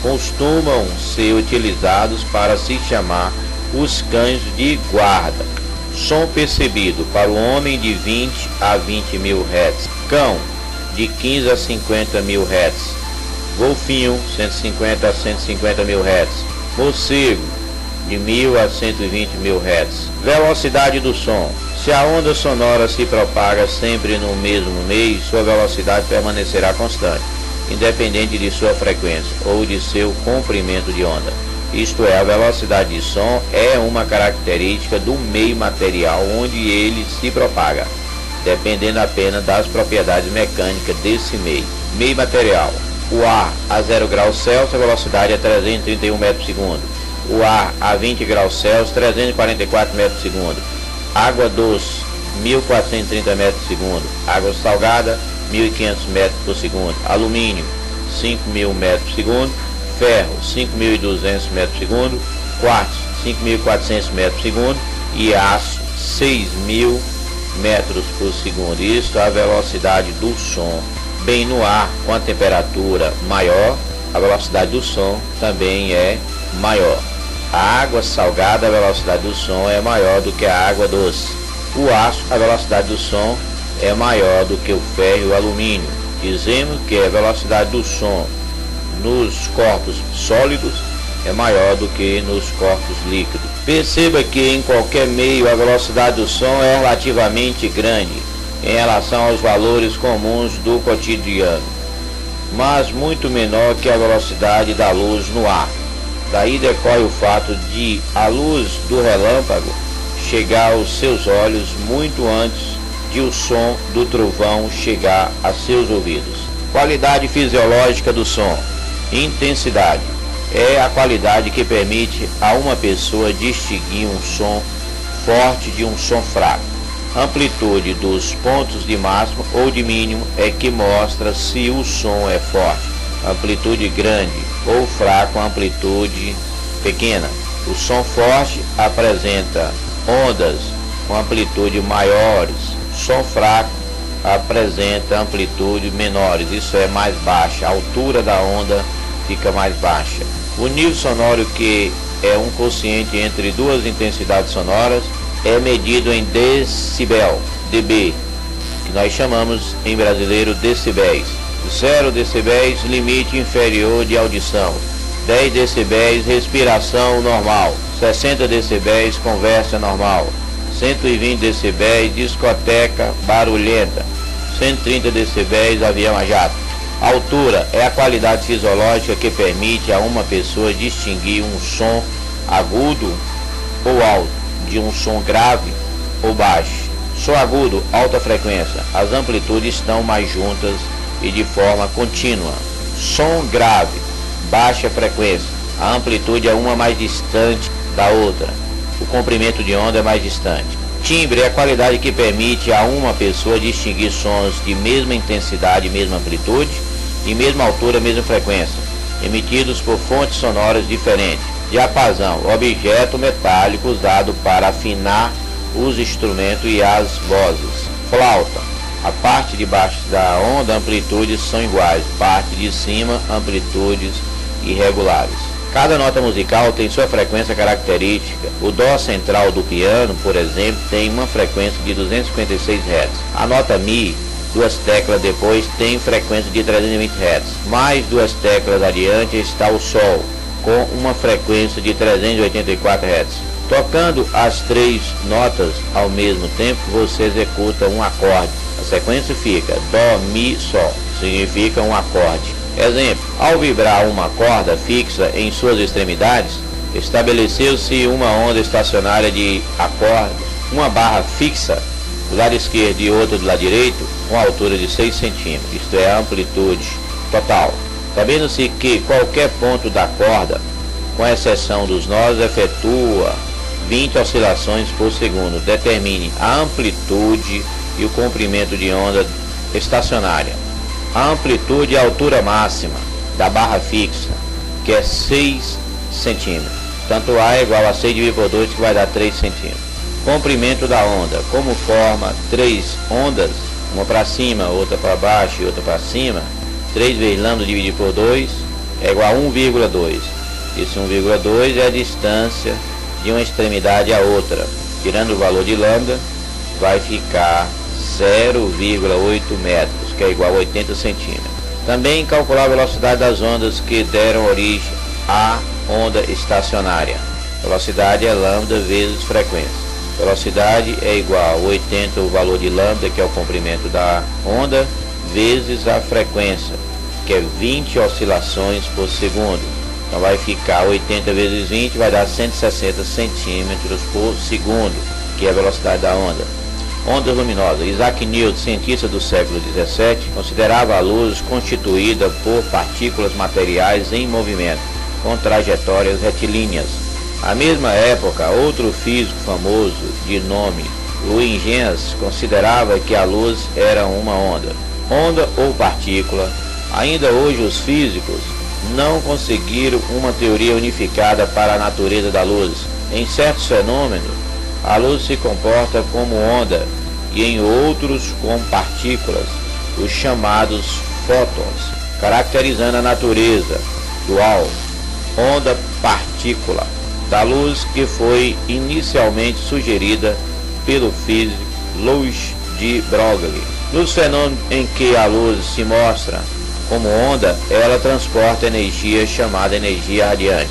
costumam ser utilizados para se chamar os cães de guarda. Som percebido para o homem de 20 a 20.000 Hz, cão de 15 a 50.000 Hz, golfinho 150 a 150.000 Hz, morcego de 1.000 a 120.000 Hz. Velocidade do som. Se a onda sonora se propaga sempre no mesmo meio, sua velocidade permanecerá constante, independente de sua frequência ou de seu comprimento de onda. Isto é, a velocidade de som é uma característica do meio material onde ele se propaga, dependendo apenas das propriedades mecânicas desse meio. Meio material. O ar a 0 graus Celsius, a velocidade é 331 metros por segundo. O ar a 20 graus Celsius, 344 metros por segundo. Água doce, 1.430 metros por segundo. Água salgada, 1.500 metros por segundo. Alumínio, 5.000 metros por segundo. Ferro, 5.200 metros por segundo. Quartzo, 5.400 metros por segundo. E aço, 6.000 metros por segundo. Isso é a velocidade do som. Bem, no ar, com a temperatura maior, a velocidade do som também é maior. A água salgada, a velocidade do som é maior do que a água doce. O aço, a velocidade do som é maior do que o ferro e o alumínio. Dizemos que a velocidade do som nos corpos sólidos é maior do que nos corpos líquidos. Perceba que em qualquer meio a velocidade do som é relativamente grande em relação aos valores comuns do cotidiano, mas muito menor que a velocidade da luz no ar. Daí decorre o fato de a luz do relâmpago chegar aos seus olhos muito antes de o som do trovão chegar a seus ouvidos. Qualidade fisiológica do som. Intensidade é a qualidade que permite a uma pessoa distinguir um som forte de um som fraco. Amplitude dos pontos de máximo ou de mínimo é que mostra se o som é forte. Amplitude grande ou fraco, amplitude pequena. O som forte apresenta ondas com amplitude maiores. Som fraco apresenta amplitude menores, isso é mais baixa. A altura da onda fica mais baixa. O nível sonoro, que é um quociente entre duas intensidades sonoras, é medido em decibel, dB, que nós chamamos em brasileiro decibéis. 0 decibéis, limite inferior de audição. 10 decibéis, respiração normal. 60 decibéis, conversa normal. 120 decibéis, discoteca barulhenta. 130 decibéis, avião a jato. Altura é a qualidade fisiológica que permite a uma pessoa distinguir um som agudo ou alto de um som grave ou baixo. Som agudo, alta frequência. As amplitudes estão mais juntas e de forma contínua. Som grave, baixa frequência. A amplitude é uma mais distante da outra. O comprimento de onda é mais distante. Timbre é a qualidade que permite a uma pessoa distinguir sons de mesma intensidade, mesma amplitude e mesma altura, mesma frequência, emitidos por fontes sonoras diferentes. Diapasão, objeto metálico usado para afinar os instrumentos e as vozes. Flauta, a parte de baixo da onda, amplitudes são iguais, parte de cima, amplitudes irregulares. Cada nota musical tem sua frequência característica. O dó central do piano, por exemplo, tem uma frequência de 256 Hz. A nota Mi, duas teclas depois, tem frequência de 320 Hz. Mais duas teclas adiante está o Sol, com uma frequência de 384 Hz. Tocando as três notas ao mesmo tempo, você executa um acorde. A sequência fica Dó, Mi, Sol. Significa um acorde. Exemplo, ao vibrar uma corda fixa em suas extremidades, estabeleceu-se uma onda estacionária de acorde, uma barra fixa do lado esquerdo e outra do lado direito, com altura de 6 cm, isto é, a amplitude total. Sabendo-se que qualquer ponto da corda, com exceção dos nós, efetua 20 oscilações por segundo. Determine a amplitude e o comprimento de onda estacionária. A amplitude e a altura máxima da barra fixa, que é 6 cm. Tanto A é igual a 6 dividido por 2, que vai dar 3 cm. Comprimento da onda. Como forma 3 ondas, uma para cima, outra para baixo e outra para cima, 3 vezes lambda dividido por 2 é igual a 1,2. Esse 1,2 é a distância de uma extremidade à outra. Tirando o valor de lambda, vai ficar 0,8 metros, que é igual a 80 centímetros. Também calcular a velocidade das ondas que deram origem à onda estacionária. Velocidade é lambda vezes frequência. Velocidade é igual a 80 o valor de lambda, que é o comprimento da onda, vezes a frequência, que é 20 oscilações por segundo. Então vai ficar 80 vezes 20, vai dar 160 centímetros por segundo, que é a velocidade da onda. Ondas luminosas. Isaac Newton, cientista do século XVII, considerava a luz constituída por partículas materiais em movimento, com trajetórias retilíneas. À mesma época, outro físico famoso, de nome Louis Gens, considerava que a luz era uma onda. Onda ou partícula. Ainda hoje os físicos não conseguiram uma teoria unificada para a natureza da luz. Em certos fenômenos, a luz se comporta como onda e em outros como partículas, os chamados fótons, caracterizando a natureza dual, onda-partícula, da luz, que foi inicialmente sugerida pelo físico Louis de Broglie. Nos fenômenos em que a luz se mostra como onda, ela transporta energia chamada energia radiante.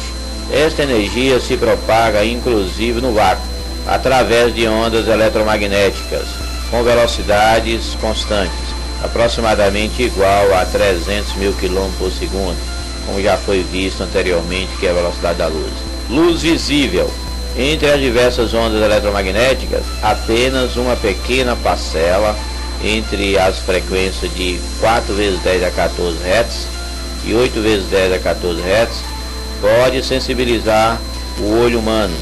Esta energia se propaga inclusive no vácuo, através de ondas eletromagnéticas, com velocidades constantes, aproximadamente igual a 300 mil km por segundo, como já foi visto anteriormente, que é a velocidade da luz. Luz visível. Entre as diversas ondas eletromagnéticas, apenas uma pequena parcela, entre as frequências de 4 vezes 10 a 14 Hz e 8 vezes 10 a 14 Hz, pode sensibilizar o olho humano,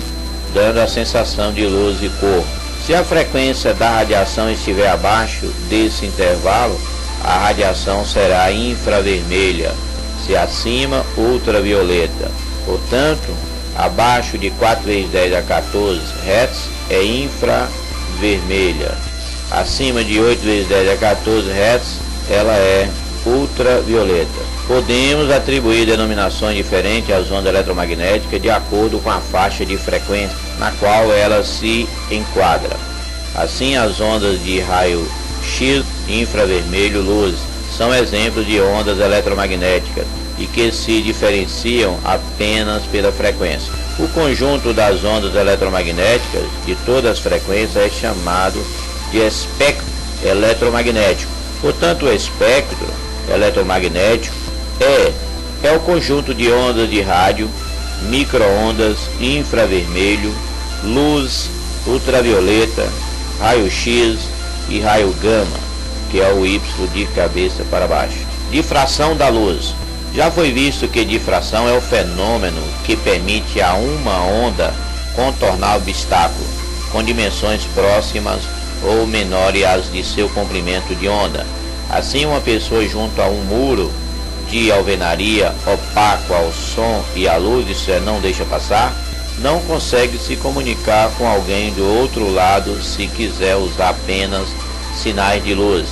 dando a sensação de luz e cor. Se a frequência da radiação estiver abaixo desse intervalo, a radiação será infravermelha, se acima, ultravioleta. Portanto, abaixo de 4 vezes 10 a 14 Hz é infravermelha. Acima de 8 vezes 10 a 14 Hz, ela é ultravioleta. Podemos atribuir denominações diferentes às ondas eletromagnéticas de acordo com a faixa de frequência na qual ela se enquadra. Assim, as ondas de raio-x, infravermelho, luz, são exemplos de ondas eletromagnéticas e que se diferenciam apenas pela frequência. O conjunto das ondas eletromagnéticas de todas as frequências é chamado de espectro eletromagnético. Portanto, o espectro eletromagnético é o conjunto de ondas de rádio, micro-ondas, infravermelho, luz ultravioleta, raio-x e raio gama, que é o Y de cabeça para baixo. Difração da luz. Já foi visto que difração é o fenômeno que permite a uma onda contornar obstáculo com dimensões próximas ou menores às de seu comprimento de onda. Assim, uma pessoa junto a um muro de alvenaria opaco ao som e à luz, isso é, não deixa passar, não consegue se comunicar com alguém do outro lado se quiser usar apenas sinais de luz,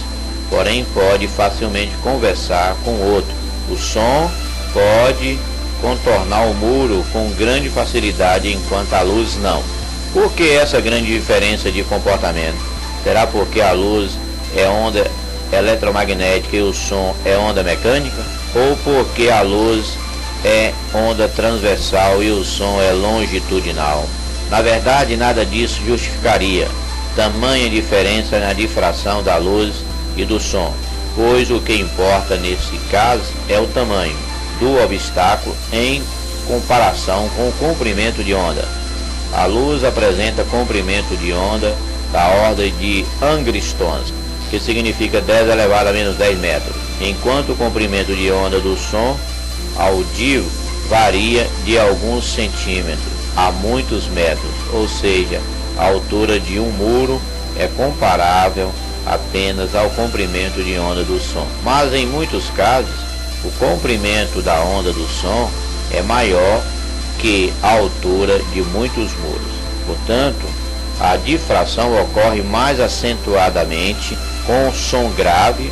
porém pode facilmente conversar com o outro. O som pode contornar o muro com grande facilidade, enquanto a luz não. Por que essa grande diferença de comportamento? Será porque a luz é onda eletromagnética e o som é onda mecânica? Ou porque a luz é onda transversal e o som é longitudinal? Na verdade, nada disso justificaria tamanha diferença na difração da luz e do som, pois o que importa nesse caso é o tamanho do obstáculo em comparação com o comprimento de onda. A luz apresenta comprimento de onda da ordem de angstroms, que significa 10 elevado a menos 10 metros, enquanto o comprimento de onda do som audível varia de alguns centímetros a muitos metros, ou seja, a altura de um muro é comparável apenas ao comprimento de onda do som. Mas em muitos casos, o comprimento da onda do som é maior que a altura de muitos muros. Portanto, a difração ocorre mais acentuadamente com o som grave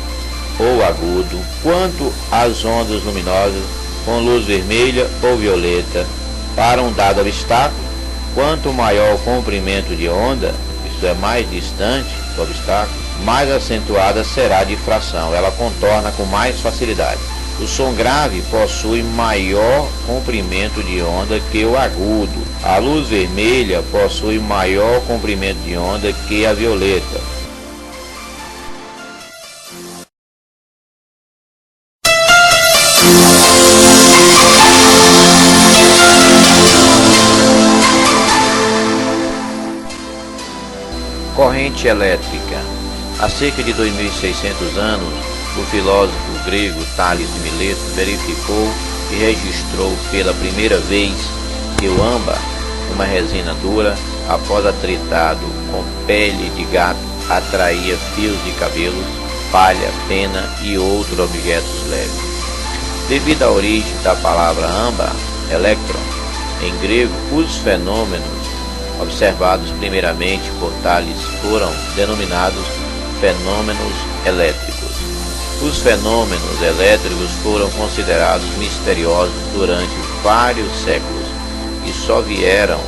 ou agudo, quanto às ondas luminosas com luz vermelha ou violeta. Para um dado obstáculo, quanto maior o comprimento de onda, isto é, mais distante do obstáculo, mais acentuada será a difração, ela contorna com mais facilidade. O som grave possui maior comprimento de onda que o agudo. A luz vermelha possui maior comprimento de onda que a violeta. Corrente elétrica. Há cerca de 2.600 anos, o filósofo grego Tales de Mileto verificou e registrou pela primeira vez que o âmbar, uma resina dura, após atritado com pele de gato, atraía fios de cabelos, palha, pena e outros objetos leves. Devido à origem da palavra âmbar, elétron, em grego, os fenômenos observados primeiramente por Tales foram denominados fenômenos elétricos. Os fenômenos elétricos foram considerados misteriosos durante vários séculos e só vieram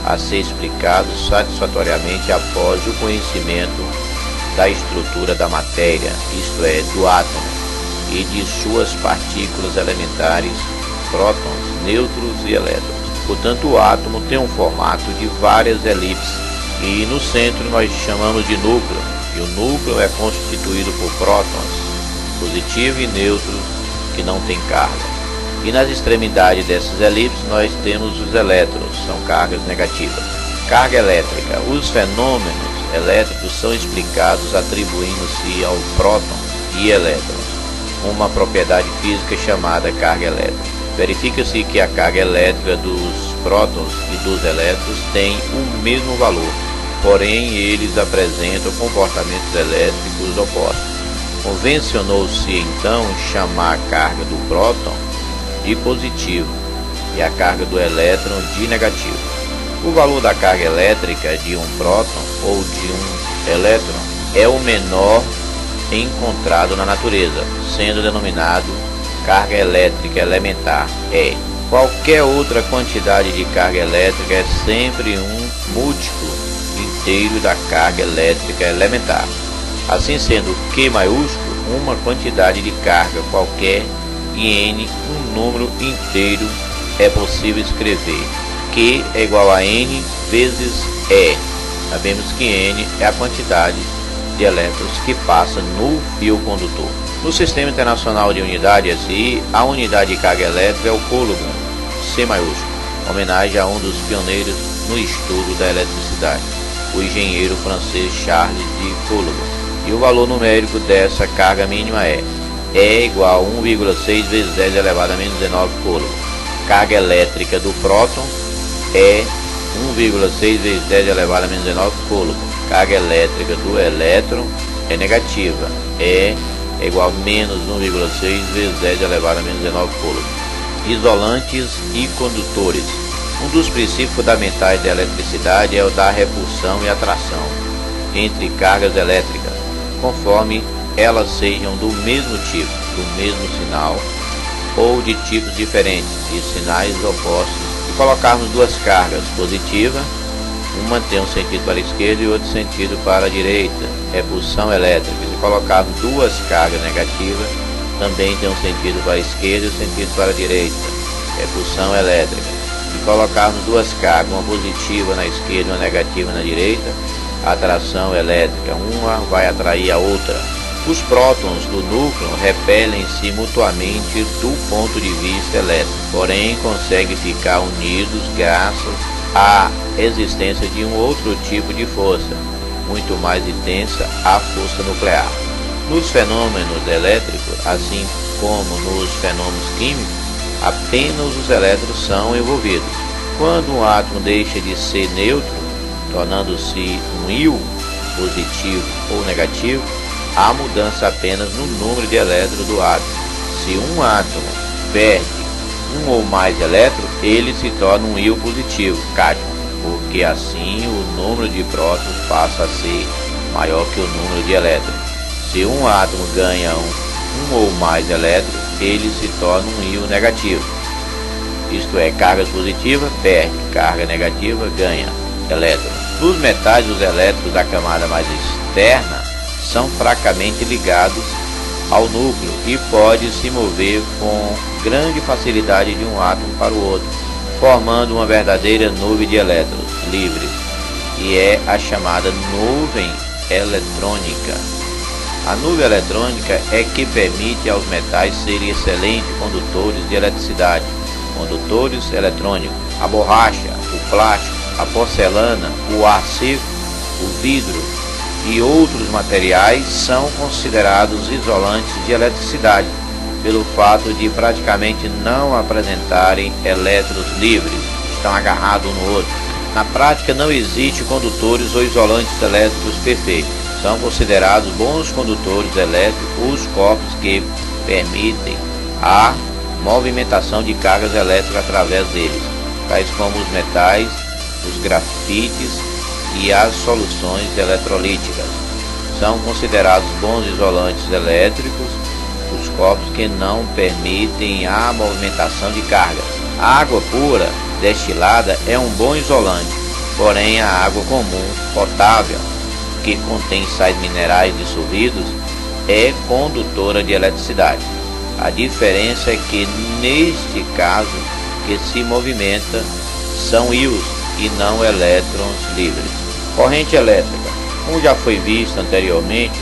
a ser explicados satisfatoriamente após o conhecimento da estrutura da matéria, isto é, do átomo, e de suas partículas elementares, prótons, nêutrons e elétrons. Portanto, o átomo tem um formato de várias elipses e no centro nós chamamos de núcleo, e o núcleo é constituído por prótons, positivo e neutros, que não têm carga. E nas extremidades dessas elipses nós temos os elétrons, são cargas negativas. Carga elétrica. Os fenômenos elétricos são explicados atribuindo-se ao próton e elétrons uma propriedade física chamada carga elétrica. Verifica-se que a carga elétrica dos prótons e dos elétrons tem o mesmo valor, porém eles apresentam comportamentos elétricos opostos. Convencionou-se então chamar a carga do próton de positivo e a carga do elétron de negativo. O valor da carga elétrica de um próton ou de um elétron é o menor encontrado na natureza, sendo denominado carga elétrica elementar. Qualquer outra quantidade de carga elétrica é sempre um múltiplo inteiro da carga elétrica elementar. Assim sendo, Q maiúsculo, uma quantidade de carga qualquer, e N, um número inteiro, é possível escrever Q é igual a N vezes E. Sabemos que N é a quantidade de elétrons que passa no fio condutor. No Sistema Internacional de Unidades SI, a unidade de carga elétrica é o coulomb, C maiúsculo, homenagem a um dos pioneiros no estudo da eletricidade. o engenheiro francês Charles de Coulomb. E o valor numérico dessa carga mínima é E igual a 1,6 vezes 10 elevado a menos 19 Coulomb. Carga elétrica do próton é 1,6 vezes 10 elevado a menos 19 Coulomb. Carga elétrica do elétron é negativa, é igual a menos 1,6 vezes 10 elevado a menos 19 Coulomb. Isolantes e condutores. Um dos princípios fundamentais da eletricidade é o da repulsão e atração entre cargas elétricas, conforme elas sejam do mesmo tipo, do mesmo sinal, ou de tipos diferentes, de sinais opostos. Se colocarmos duas cargas positivas, uma tem um sentido para a esquerda e outro sentido para a direita, repulsão elétrica. Se colocarmos duas cargas negativas, também tem um sentido para a esquerda e um sentido para a direita, repulsão elétrica. Se colocarmos duas cargas, uma positiva na esquerda e uma negativa na direita, atração elétrica, uma vai atrair a outra. Os prótons do núcleo repelem-se mutuamente do ponto de vista elétrico, porém conseguem ficar unidos graças à existência de um outro tipo de força, muito mais intensa, a força nuclear. Nos fenômenos elétricos, assim como nos fenômenos químicos, apenas os elétrons são envolvidos. Quando um átomo deixa de ser neutro, tornando-se um íon positivo ou negativo, há mudança apenas no número de elétrons do átomo. Se um átomo perde um ou mais elétrons, ele se torna um íon positivo, cátion, porque assim o número de prótons passa a ser maior que o número de elétrons. Se um átomo ganha um ou mais elétrons, ele se torna um íon negativo. Isto é, cargas positivas perde, carga negativa ganha elétrons. Nos metais, os elétrons da camada mais externa são fracamente ligados ao núcleo e pode se mover com grande facilidade de um átomo para o outro, formando uma verdadeira nuvem de elétrons livres, e é a chamada nuvem eletrônica. A nuvem eletrônica é que permite aos metais serem excelentes condutores de eletricidade, condutores eletrônicos. A borracha, o plástico, a porcelana, o ar seco, o vidro e outros materiais são considerados isolantes de eletricidade, pelo fato de praticamente não apresentarem elétrons livres, estão agarrados um no outro. Na prática não existe condutores ou isolantes elétricos perfeitos. São considerados bons condutores elétricos os corpos que permitem a movimentação de cargas elétricas através deles, tais como os metais, os grafites e as soluções eletrolíticas. São considerados bons isolantes elétricos os corpos que não permitem a movimentação de cargas. A água pura, destilada, é um bom isolante, porém a água comum, potável, que contém sais minerais dissolvidos, é condutora de eletricidade. A diferença é que, neste caso, que se movimenta são íons e não elétrons livres. Corrente elétrica. Como já foi visto anteriormente,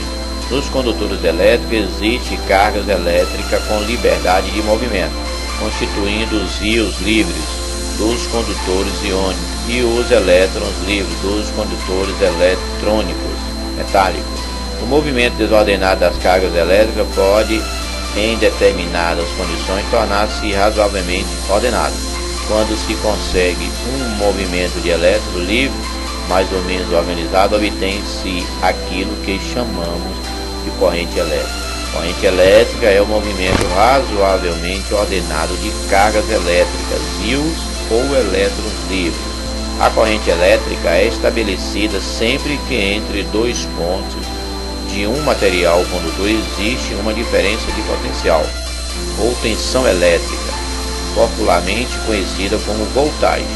nos condutores elétricos existe cargas elétricas com liberdade de movimento, constituindo os íons livres dos condutores iônicos e os elétrons livres dos condutores eletrônicos metálicos. O movimento desordenado das cargas elétricas pode, em determinadas condições, tornar-se razoavelmente ordenado. Quando se consegue um movimento de elétrons livre, mais ou menos organizado, obtém-se aquilo que chamamos de corrente elétrica. Corrente elétrica é o movimento razoavelmente ordenado de cargas elétricas, íons ou elétrons livres. A corrente elétrica é estabelecida sempre que entre dois pontos de um material condutor existe uma diferença de potencial ou tensão elétrica, popularmente conhecida como voltagem,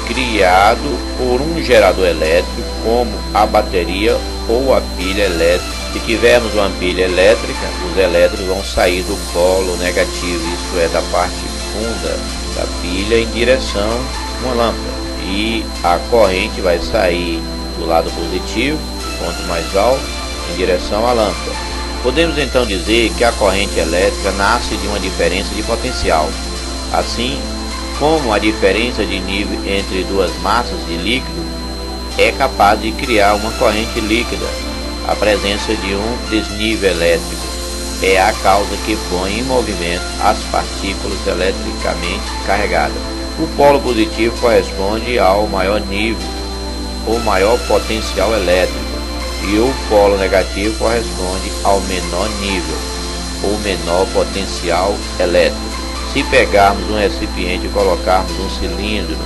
criado por um gerador elétrico como a bateria ou a pilha elétrica. Se tivermos uma pilha elétrica, os elétrons vão sair do polo negativo, isto é, da parte funda da pilha, em direção a uma lâmpada, e a corrente vai sair do lado positivo, do ponto mais alto, em direção à lâmpada. Podemos então dizer que a corrente elétrica nasce de uma diferença de potencial. Assim como a diferença de nível entre duas massas de líquido é capaz de criar uma corrente líquida. A presença de um desnível elétrico é a causa que põe em movimento as partículas eletricamente carregadas. O polo positivo corresponde ao maior nível ou maior potencial elétrico, e o polo negativo corresponde ao menor nível ou menor potencial elétrico. Se pegarmos um recipiente e colocarmos um cilindro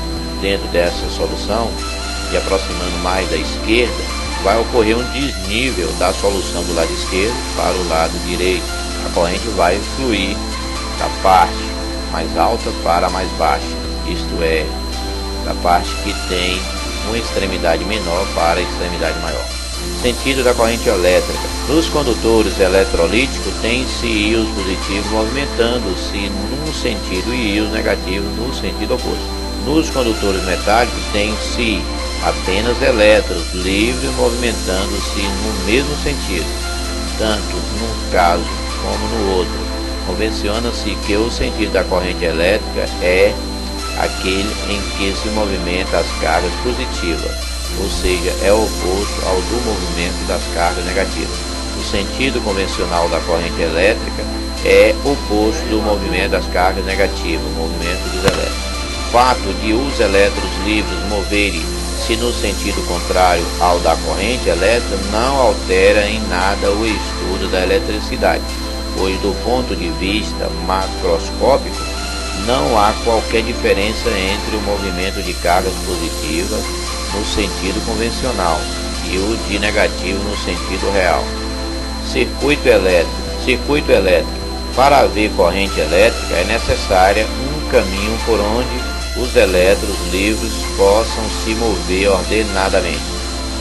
dentro dessa solução e aproximando mais da esquerda, vai ocorrer um desnível da solução do lado esquerdo para o lado direito. A corrente vai fluir da parte mais alta para a mais baixa, isto é, da parte que tem uma extremidade menor para a extremidade maior. Sentido da corrente elétrica. Nos condutores eletrolíticos tem-se íons positivos movimentando-se num sentido e íons negativos no sentido oposto. Nos condutores metálicos tem-se apenas elétrons livres movimentando-se no mesmo sentido, tanto num caso como no outro. Convenciona-se que o sentido da corrente elétrica é aquele em que se movimenta as cargas positivas, ou seja, é oposto ao do movimento das cargas negativas. O sentido convencional da corrente elétrica é oposto do movimento das cargas negativas, o movimento dos elétrons. O fato de os elétrons livres moverem-se no sentido contrário ao da corrente elétrica não altera em nada o estudo da eletricidade, pois do ponto de vista macroscópico não há qualquer diferença entre o movimento de cargas positivas no sentido convencional e o de negativo no sentido real. Circuito elétrico. Para haver corrente elétrica é necessária um caminho por onde os elétrons livres possam se mover ordenadamente,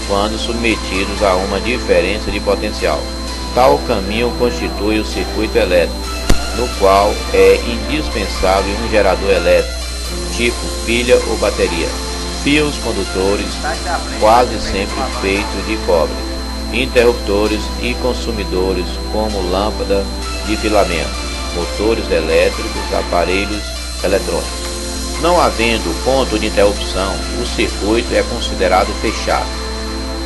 quando submetidos a uma diferença de potencial. Tal caminho constitui o circuito elétrico, no qual é indispensável um gerador elétrico, tipo pilha ou bateria, fios condutores, quase sempre feitos de cobre, interruptores e consumidores como lâmpada de filamento, motores elétricos, aparelhos eletrônicos. Não havendo ponto de interrupção, o circuito é considerado fechado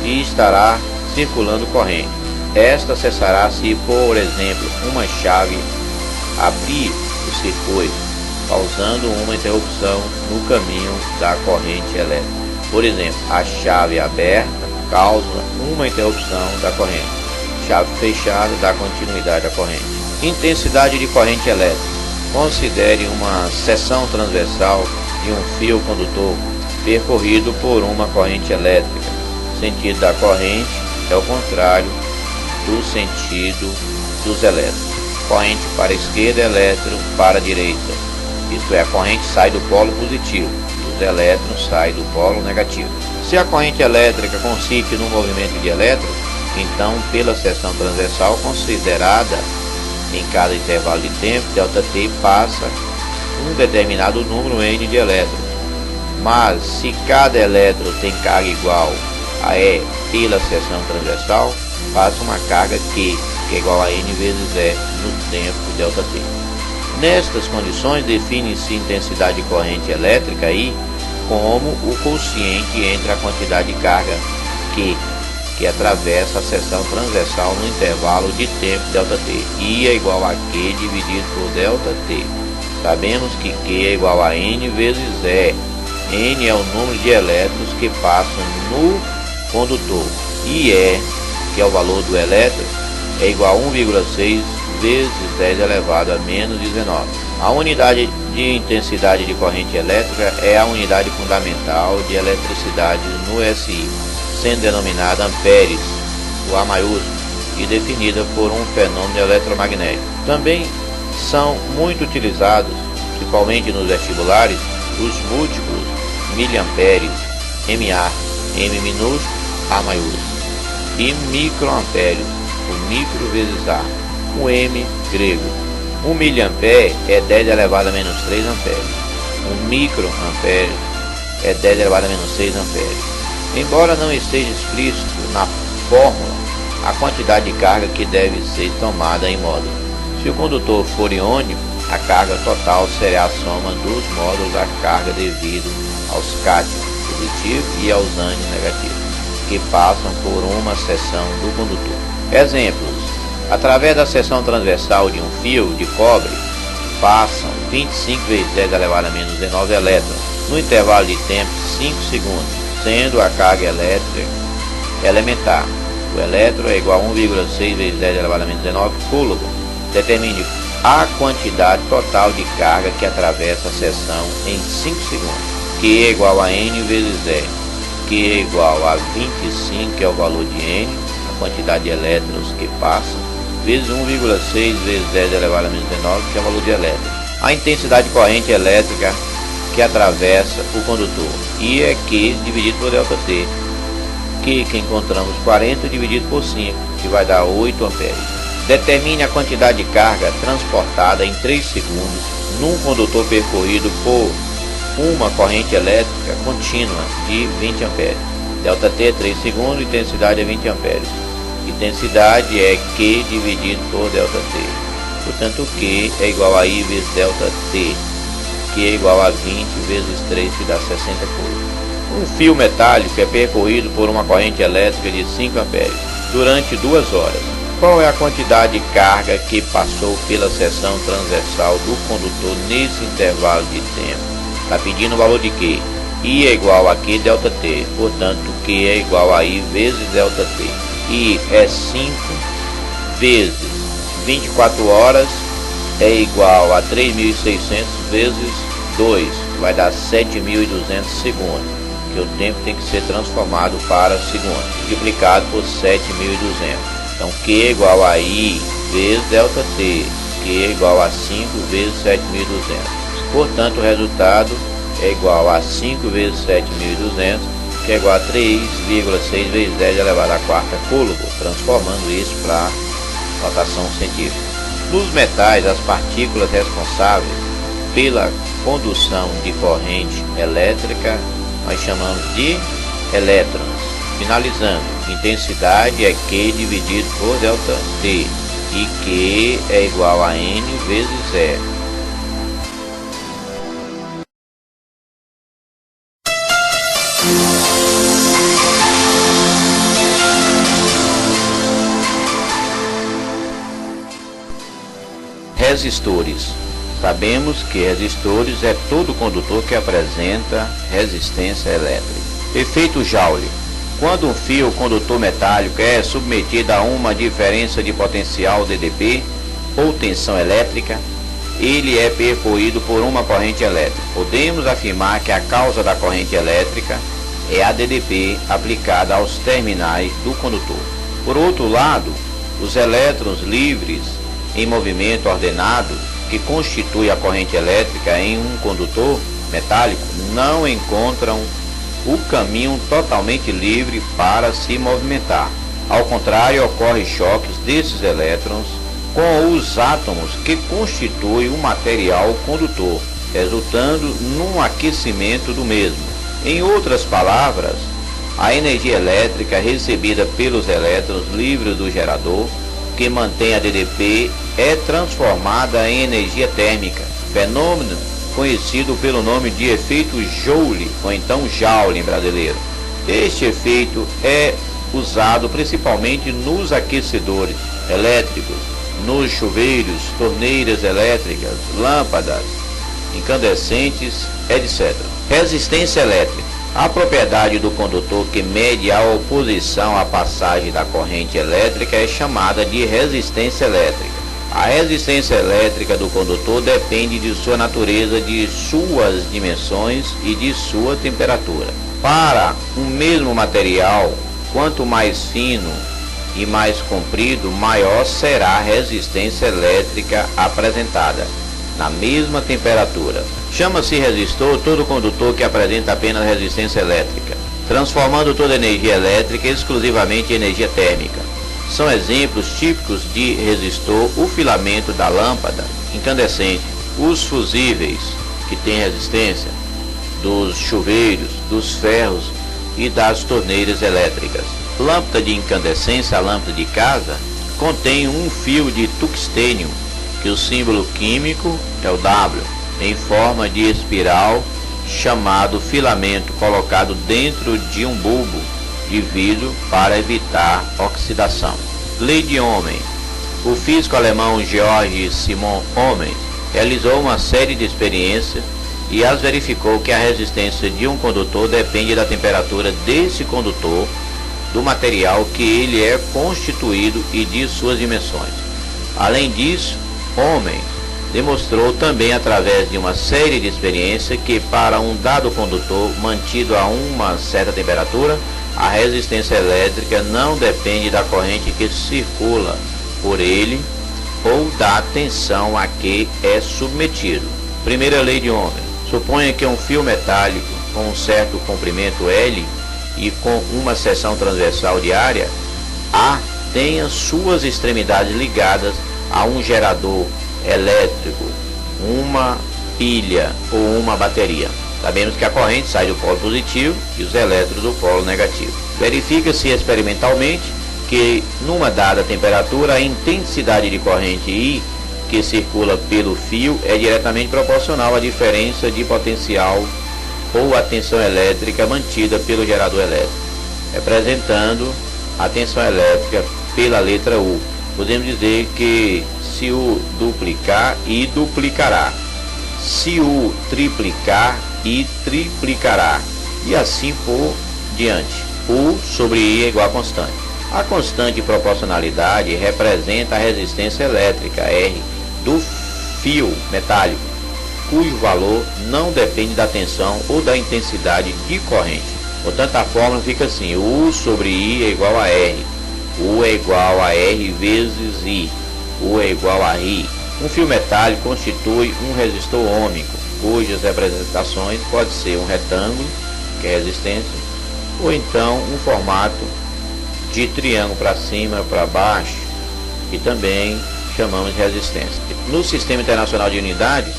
e estará circulando corrente. Esta cessará se, por exemplo, uma chave abrir o circuito, causando uma interrupção no caminho da corrente elétrica. Por exemplo, a chave aberta causa uma interrupção da corrente. Chave fechada dá continuidade à corrente. Intensidade de corrente elétrica. Considere uma seção transversal de um fio condutor percorrido por uma corrente elétrica. O sentido da corrente é o contrário do sentido dos elétrons. Corrente para a esquerda, elétron para a direita. Isto é, a corrente sai do polo positivo, os elétrons saem do polo negativo. Se a corrente elétrica consiste no movimento de elétrons, então pela seção transversal considerada em cada intervalo de tempo, ΔT passa um determinado número n de elétrons. Mas se cada elétron tem carga igual a E pela seção transversal, passa uma carga Q, que é igual a N vezes E no tempo ΔT. Nestas condições, define-se intensidade de corrente elétrica I como o quociente entre a quantidade de carga Q, que atravessa a seção transversal no intervalo de tempo ΔT. I é igual a Q dividido por ΔT. Sabemos que Q é igual a N vezes E. N é o número de elétrons que passam no condutor. E E, que é o valor do elétron, é igual a 1,6 vezes 10 elevado a menos 19. A unidade de intensidade de corrente elétrica é a unidade fundamental de eletricidade no SI, sendo denominada amperes, o A maiúsculo, e definida por um fenômeno eletromagnético. Também são muito utilizados, principalmente nos vestibulares, os múltiplos miliamperes, MA, M minúsculo, A maiúsculo, e microampérios, o micro vezes A, o M grego. 1 miliampere é 10 elevado a menos 3 amperes. 1 microampere é 10 elevado a menos 6 amperes. Embora não esteja explícito na fórmula a quantidade de carga que deve ser tomada em módulo. Se o condutor for iônico, a carga total será a soma dos módulos da carga devido aos cátions. positivo e aos ânions negativos, que passam por uma seção do condutor. Exemplos: através da seção transversal de um fio de cobre, passam 25 vezes 10 elevado a menos 19 elétrons, no intervalo de tempo de 5 segundos, sendo a carga elétrica elementar. O elétron é igual a 1,6 vezes 10 elevado a menos 19 coulomb. Determine a quantidade total de carga que atravessa a seção em 5 segundos, que é igual a N vezes E, que é igual a 25, que é o valor de N, a quantidade de elétrons que passam, vezes 1,6 vezes 10 elevado a menos 19, que é o valor de elétrons. A intensidade de corrente elétrica que atravessa o condutor, I é Q dividido por ΔT, que encontramos 40 dividido por 5, que vai dar 8 amperes. Determine a quantidade de carga transportada em 3 segundos num condutor percorrido por uma corrente elétrica contínua de 20 amperes. ΔT é 3 segundos, intensidade é 20 amperes. Intensidade é Q dividido por ΔT. Portanto, Q é igual a I vezes ΔT, que é igual a 20 vezes 3, que dá 60 coulomb. Um fio metálico é percorrido por uma corrente elétrica de 5 amperes durante 2 horas. Qual é a quantidade de carga que passou pela seção transversal do condutor nesse intervalo de tempo? Está pedindo o valor de Q. I é igual a Q ΔT, portanto Q é igual a I vezes ΔT. I é 5 vezes 24 horas, é igual a 3.600 vezes 2, vai dar 7.200 segundos, que o tempo tem que ser transformado para segundos, multiplicado por 7.200. Então Q é igual a I vezes ΔT, que é igual a 5 vezes 7.200. Portanto, o resultado é igual a 5 vezes 7.200, que é igual a 3,6 vezes 10 elevado à quarta coulomb, transformando isso para notação científica. Nos metais, as partículas responsáveis pela condução de corrente elétrica nós chamamos de elétrons. Finalizando, intensidade é Q dividido por ΔT, e Q é igual a N vezes E. Resistores. Sabemos que resistores é todo condutor que apresenta resistência elétrica. Efeito Joule. Quando um fio condutor metálico é submetido a uma diferença de potencial DDP ou tensão elétrica, ele é percorrido por uma corrente elétrica. Podemos afirmar que a causa da corrente elétrica é a DDP aplicada aos terminais do condutor. Por outro lado, os elétrons livres em movimento ordenado, que constitui a corrente elétrica em um condutor metálico, não encontram o caminho totalmente livre para se movimentar. Ao contrário, ocorrem choques desses elétrons com os átomos que constituem o material condutor, resultando num aquecimento do mesmo. Em outras palavras, a energia elétrica recebida pelos elétrons livres do gerador, que mantém a DDP, é transformada em energia térmica, fenômeno conhecido pelo nome de efeito Joule, ou então Joule em brasileiro. Este efeito é usado principalmente nos aquecedores elétricos, nos chuveiros, torneiras elétricas, lâmpadas incandescentes, etc. Resistência elétrica. A propriedade do condutor que mede a oposição à passagem da corrente elétrica é chamada de resistência elétrica. A resistência elétrica do condutor depende de sua natureza, de suas dimensões e de sua temperatura. Para um mesmo material, quanto mais fino e mais comprido, maior será a resistência elétrica apresentada, na mesma temperatura. Chama-se resistor todo condutor que apresenta apenas resistência elétrica, transformando toda energia elétrica exclusivamente em energia térmica. São exemplos típicos de resistor o filamento da lâmpada incandescente, os fusíveis, que têm resistência, dos chuveiros, dos ferros e das torneiras elétricas. Lâmpada de incandescência, a lâmpada de casa, contém um fio de tungstênio, que o símbolo químico é o W, em forma de espiral chamado filamento, colocado dentro de um bulbo de vidro para evitar oxidação. Lei de Ohm. O físico alemão Georg Simon Ohm realizou uma série de experiências e as verificou que a resistência de um condutor depende da temperatura desse condutor, do material que ele é constituído e de suas dimensões. Além disso, Ohm demonstrou também através de uma série de experiências que para um dado condutor mantido a uma certa temperatura, a resistência elétrica não depende da corrente que circula por ele ou da tensão a que é submetido. Primeira lei de Ohm. Suponha que um fio metálico com um certo comprimento L e com uma seção transversal de área A tenha suas extremidades ligadas a um gerador elétrico, uma pilha ou uma bateria. Sabemos que a corrente sai do polo positivo e os elétrons do polo negativo. Verifica-se experimentalmente que numa dada temperatura a intensidade de corrente I que circula pelo fio é diretamente proporcional à diferença de potencial ou a tensão elétrica mantida pelo gerador elétrico, representando a tensão elétrica pela letra U. Podemos dizer que se U duplicar, I duplicará. Se U triplicar, I triplicará. E assim por diante. U sobre I é igual a constante. A constante de proporcionalidade representa a resistência elétrica, R, do fio metálico, cujo valor não depende da tensão ou da intensidade de corrente. Portanto, a fórmula fica assim: U sobre I é igual a R. U é igual a R vezes I. U é igual a I. Um fio metálico constitui um resistor ôhmico, cujas representações pode ser um retângulo, que é resistência, ou então um formato de triângulo para cima, para baixo, que também chamamos de resistência. No Sistema Internacional de Unidades,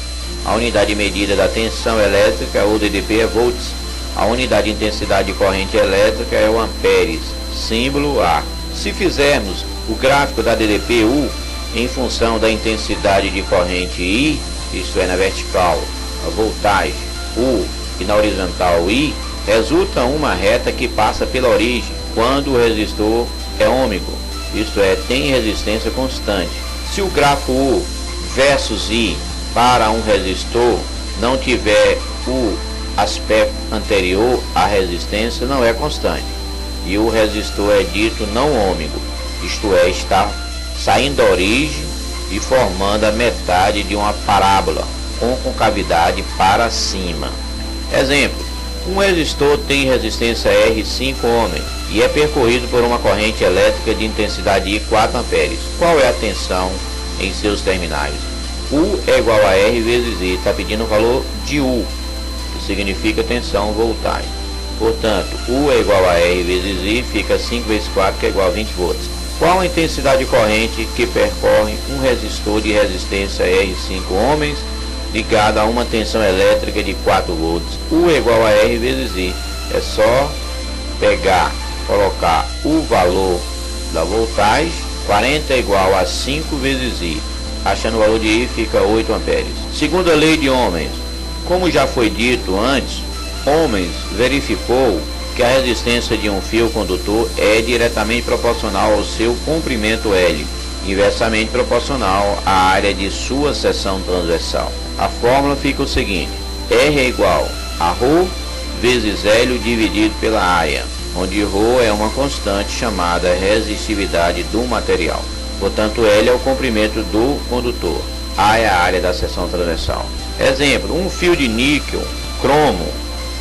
a unidade de medida da tensão elétrica, ou DDP, é volts. A unidade de intensidade de corrente elétrica é o amperes, símbolo A. Se fizermos o gráfico da DDP U em função da intensidade de corrente I, isto é, na vertical, a voltagem U, e na horizontal I, resulta uma reta que passa pela origem, quando o resistor é ôhmico, isto é, tem resistência constante. Se o gráfico U versus I para um resistor não tiver o aspecto anterior, a resistência não é constante, e o resistor é dito não ôhmico, isto é, está saindo da origem e formando a metade de uma parábola com concavidade para cima. Exemplo: um resistor tem resistência R 5 ohms e é percorrido por uma corrente elétrica de intensidade I 4 amperes. Qual é a tensão em seus terminais? U é igual a R vezes I, está pedindo o valor de U, que significa tensão voltagem. Portanto, U é igual a R vezes I, fica 5 vezes 4, que é igual a 20 volts. Qual a intensidade de corrente que percorre um resistor de resistência R 5 ohms ligado a uma tensão elétrica de 4 volts? U é igual a R vezes I. É só pegar, colocar o valor da voltagem, 40 é igual a 5 vezes I. Achando o valor de I, fica 8 amperes. Segunda lei de Ohms. Como já foi dito antes, Ohms verificou que a resistência de um fio condutor é diretamente proporcional ao seu comprimento L, inversamente proporcional à área de sua seção transversal. A fórmula fica o seguinte: R é igual a ρ vezes L dividido pela área, onde ρ é uma constante chamada resistividade do material. Portanto, L é o comprimento do condutor, A é a área da seção transversal. Exemplo: um fio de níquel, cromo,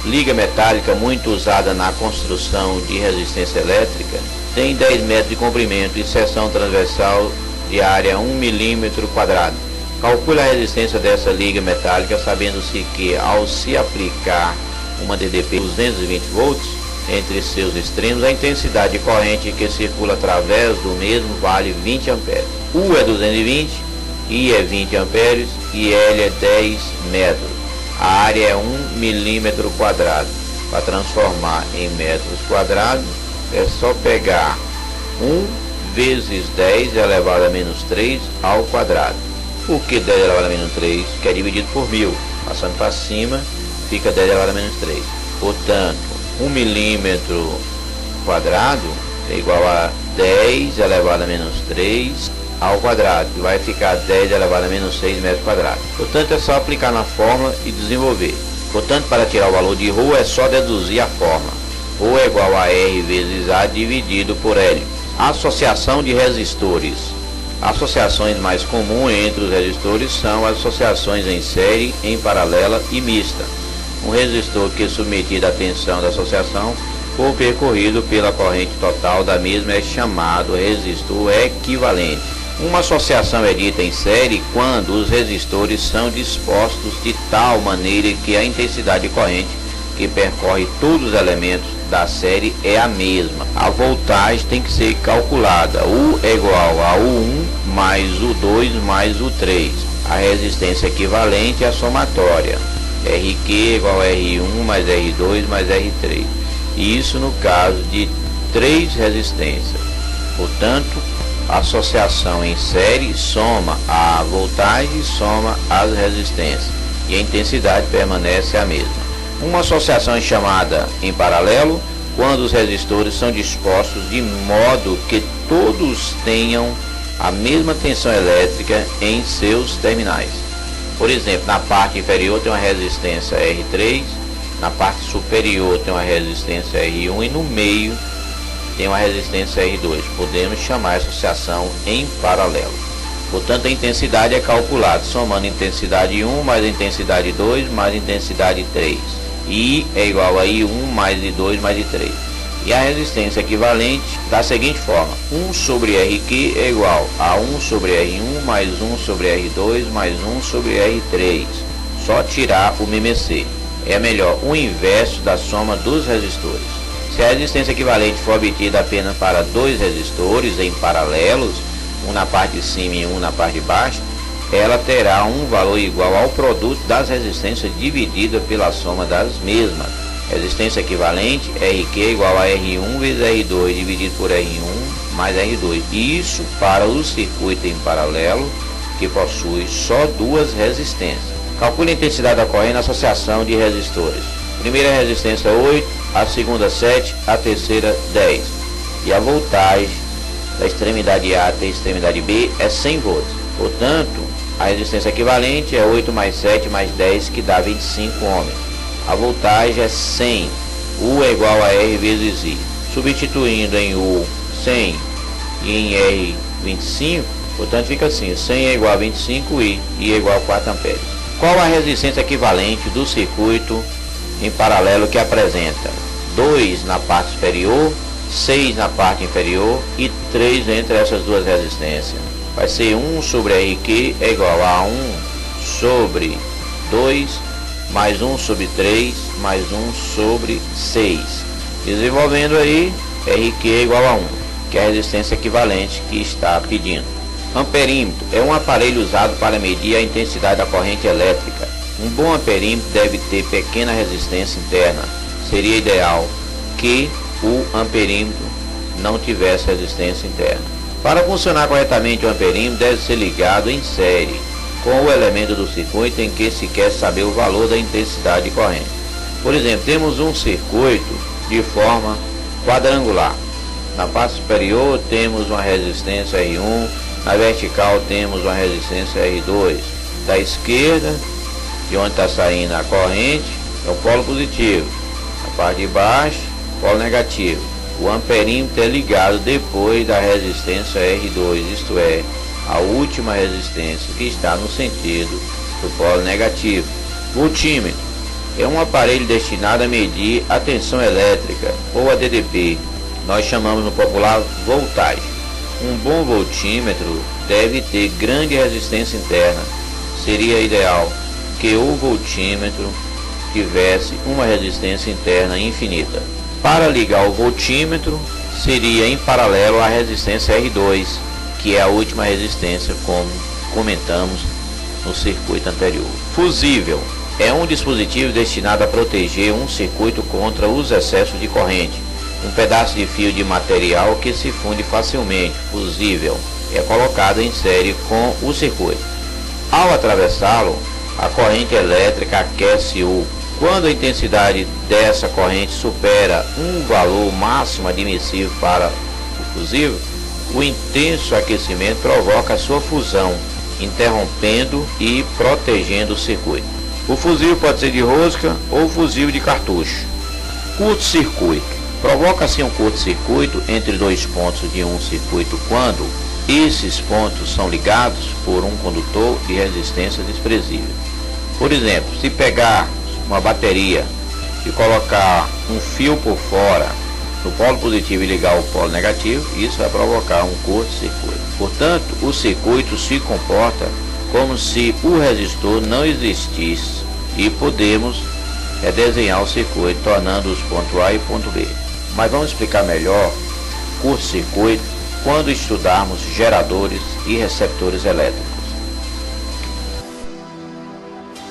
liga metálica muito usada na construção de resistência elétrica, tem 10 metros de comprimento e seção transversal de área 1 milímetro quadrado. Calcule a resistência dessa liga metálica, sabendo-se que, ao se aplicar uma DDP 220 volts entre seus extremos, a intensidade de corrente que circula através do mesmo vale 20 amperes. U é 220, I é 20 amperes e L é 10 metros. A área é 1 milímetro quadrado. Para transformar em metros quadrados, é só pegar 1 vezes 10 elevado a menos 3 ao quadrado. Por que 10 elevado a menos 3? Que é dividido por 1000. Passando para cima, fica 10 elevado a menos 3. Portanto, 1 milímetro quadrado é igual a 10 elevado a menos 3 ao quadrado, que vai ficar 10 elevado a menos 6 metros quadrados. Portanto, é só aplicar na fórmula e desenvolver. Portanto, para tirar o valor de ρ é só deduzir a fórmula. ρ é igual a R vezes A dividido por L. Associação de resistores. Associações mais comuns entre os resistores são as associações em série, em paralela e mista. Um resistor que, submetido à tensão da associação, for percorrido pela corrente total da mesma é chamado resistor equivalente. Uma associação é dita em série quando os resistores são dispostos de tal maneira que a intensidade de corrente que percorre todos os elementos da série é a mesma. A voltagem tem que ser calculada. U é igual a U1 mais U2 mais U3. A resistência equivalente é a somatória. RQ é igual a R1 mais R2 mais R3. Isso no caso de 3 resistências. Portanto, a associação em série soma a voltagem e soma as resistências. E a intensidade permanece a mesma. Uma associação é chamada em paralelo quando os resistores são dispostos de modo que todos tenham a mesma tensão elétrica em seus terminais. Por exemplo, na parte inferior tem uma resistência R3, na parte superior tem uma resistência R1 e no meio tem uma resistência R2. Podemos chamar a associação em paralelo. Portanto, a intensidade é calculada somando intensidade 1 mais intensidade 2 mais intensidade 3. I é igual a I1 mais I2 mais I3. E a resistência equivalente da seguinte forma: 1 sobre RQ é igual a 1 sobre R1 mais 1 sobre R2 mais 1 sobre R3. Só tirar o MMC. É melhor o inverso da soma dos resistores. Se a resistência equivalente for obtida apenas para 2 resistores em paralelos, um na parte de cima e um na parte de baixo, ela terá um valor igual ao produto das resistências dividida pela soma das mesmas. Resistência equivalente, RQ é igual a R1 vezes R2 dividido por R1 mais R2. Isso para o circuito em paralelo que possui só 2 resistências. Calcule a intensidade da corrente na associação de resistores. A primeira resistência 8, a segunda 7, a terceira 10. E a voltagem da extremidade A até a extremidade B é 100 volts. Portanto, a resistência equivalente é 8 mais 7 mais 10, que dá 25 ohms. A voltagem é 100. U é igual a R vezes I. Substituindo em U 100 e em R 25, portanto fica assim: 100 é igual a 25I e é igual a 4 amperes. Qual a resistência equivalente do circuito em paralelo que apresenta 2 na parte superior, 6 na parte inferior e 3 entre essas duas resistências? Vai ser 1 sobre RQ é igual a 1 sobre 2 mais 1 sobre 3 mais 1 sobre 6. Desenvolvendo aí, RQ é igual a 1, que é a resistência equivalente que está pedindo. Amperímetro é um aparelho usado para medir a intensidade da corrente elétrica. Um bom amperímetro deve ter pequena resistência interna. Seria ideal que o amperímetro não tivesse resistência interna. Para funcionar corretamente, o amperímetro deve ser ligado em série com o elemento do circuito em que se quer saber o valor da intensidade de corrente. Por exemplo, temos um circuito de forma quadrangular. Na parte superior temos uma resistência R1, na vertical temos uma resistência R2. Da esquerda, de onde está saindo a corrente, é o polo positivo. Na parte de baixo, polo negativo. O amperímetro é ligado depois da resistência R2, isto é, a última resistência que está no sentido do polo negativo. Voltímetro é um aparelho destinado a medir a tensão elétrica, ou a DDP. Nós chamamos no popular voltagem. Um bom voltímetro deve ter grande resistência interna. Seria ideal que o voltímetro tivesse uma resistência interna infinita. Para ligar o voltímetro, seria em paralelo à resistência R2, que é a última resistência, como comentamos no circuito anterior. Fusível é um dispositivo destinado a proteger um circuito contra os excessos de corrente. Um pedaço de fio de material que se funde facilmente, fusível, é colocado em série com o circuito. Ao atravessá-lo, a corrente elétrica aquece-o Quando a intensidade dessa corrente supera um valor máximo admissível para o fusível, o intenso aquecimento provoca a sua fusão, interrompendo e protegendo o circuito. O fusível pode ser de rosca ou fusível de cartucho. Curto-circuito. Provoca-se um curto-circuito entre dois pontos de um circuito quando esses pontos são ligados por um condutor de resistência desprezível. Por exemplo, se pegar uma bateria e colocar um fio por fora no polo positivo e ligar o polo negativo, isso vai provocar um curto-circuito. Portanto, o circuito se comporta como se o resistor não existisse e podemos redesenhar o circuito, tornando os pontos A e ponto B. Mas vamos explicar melhor curto-circuito quando estudarmos geradores e receptores elétricos.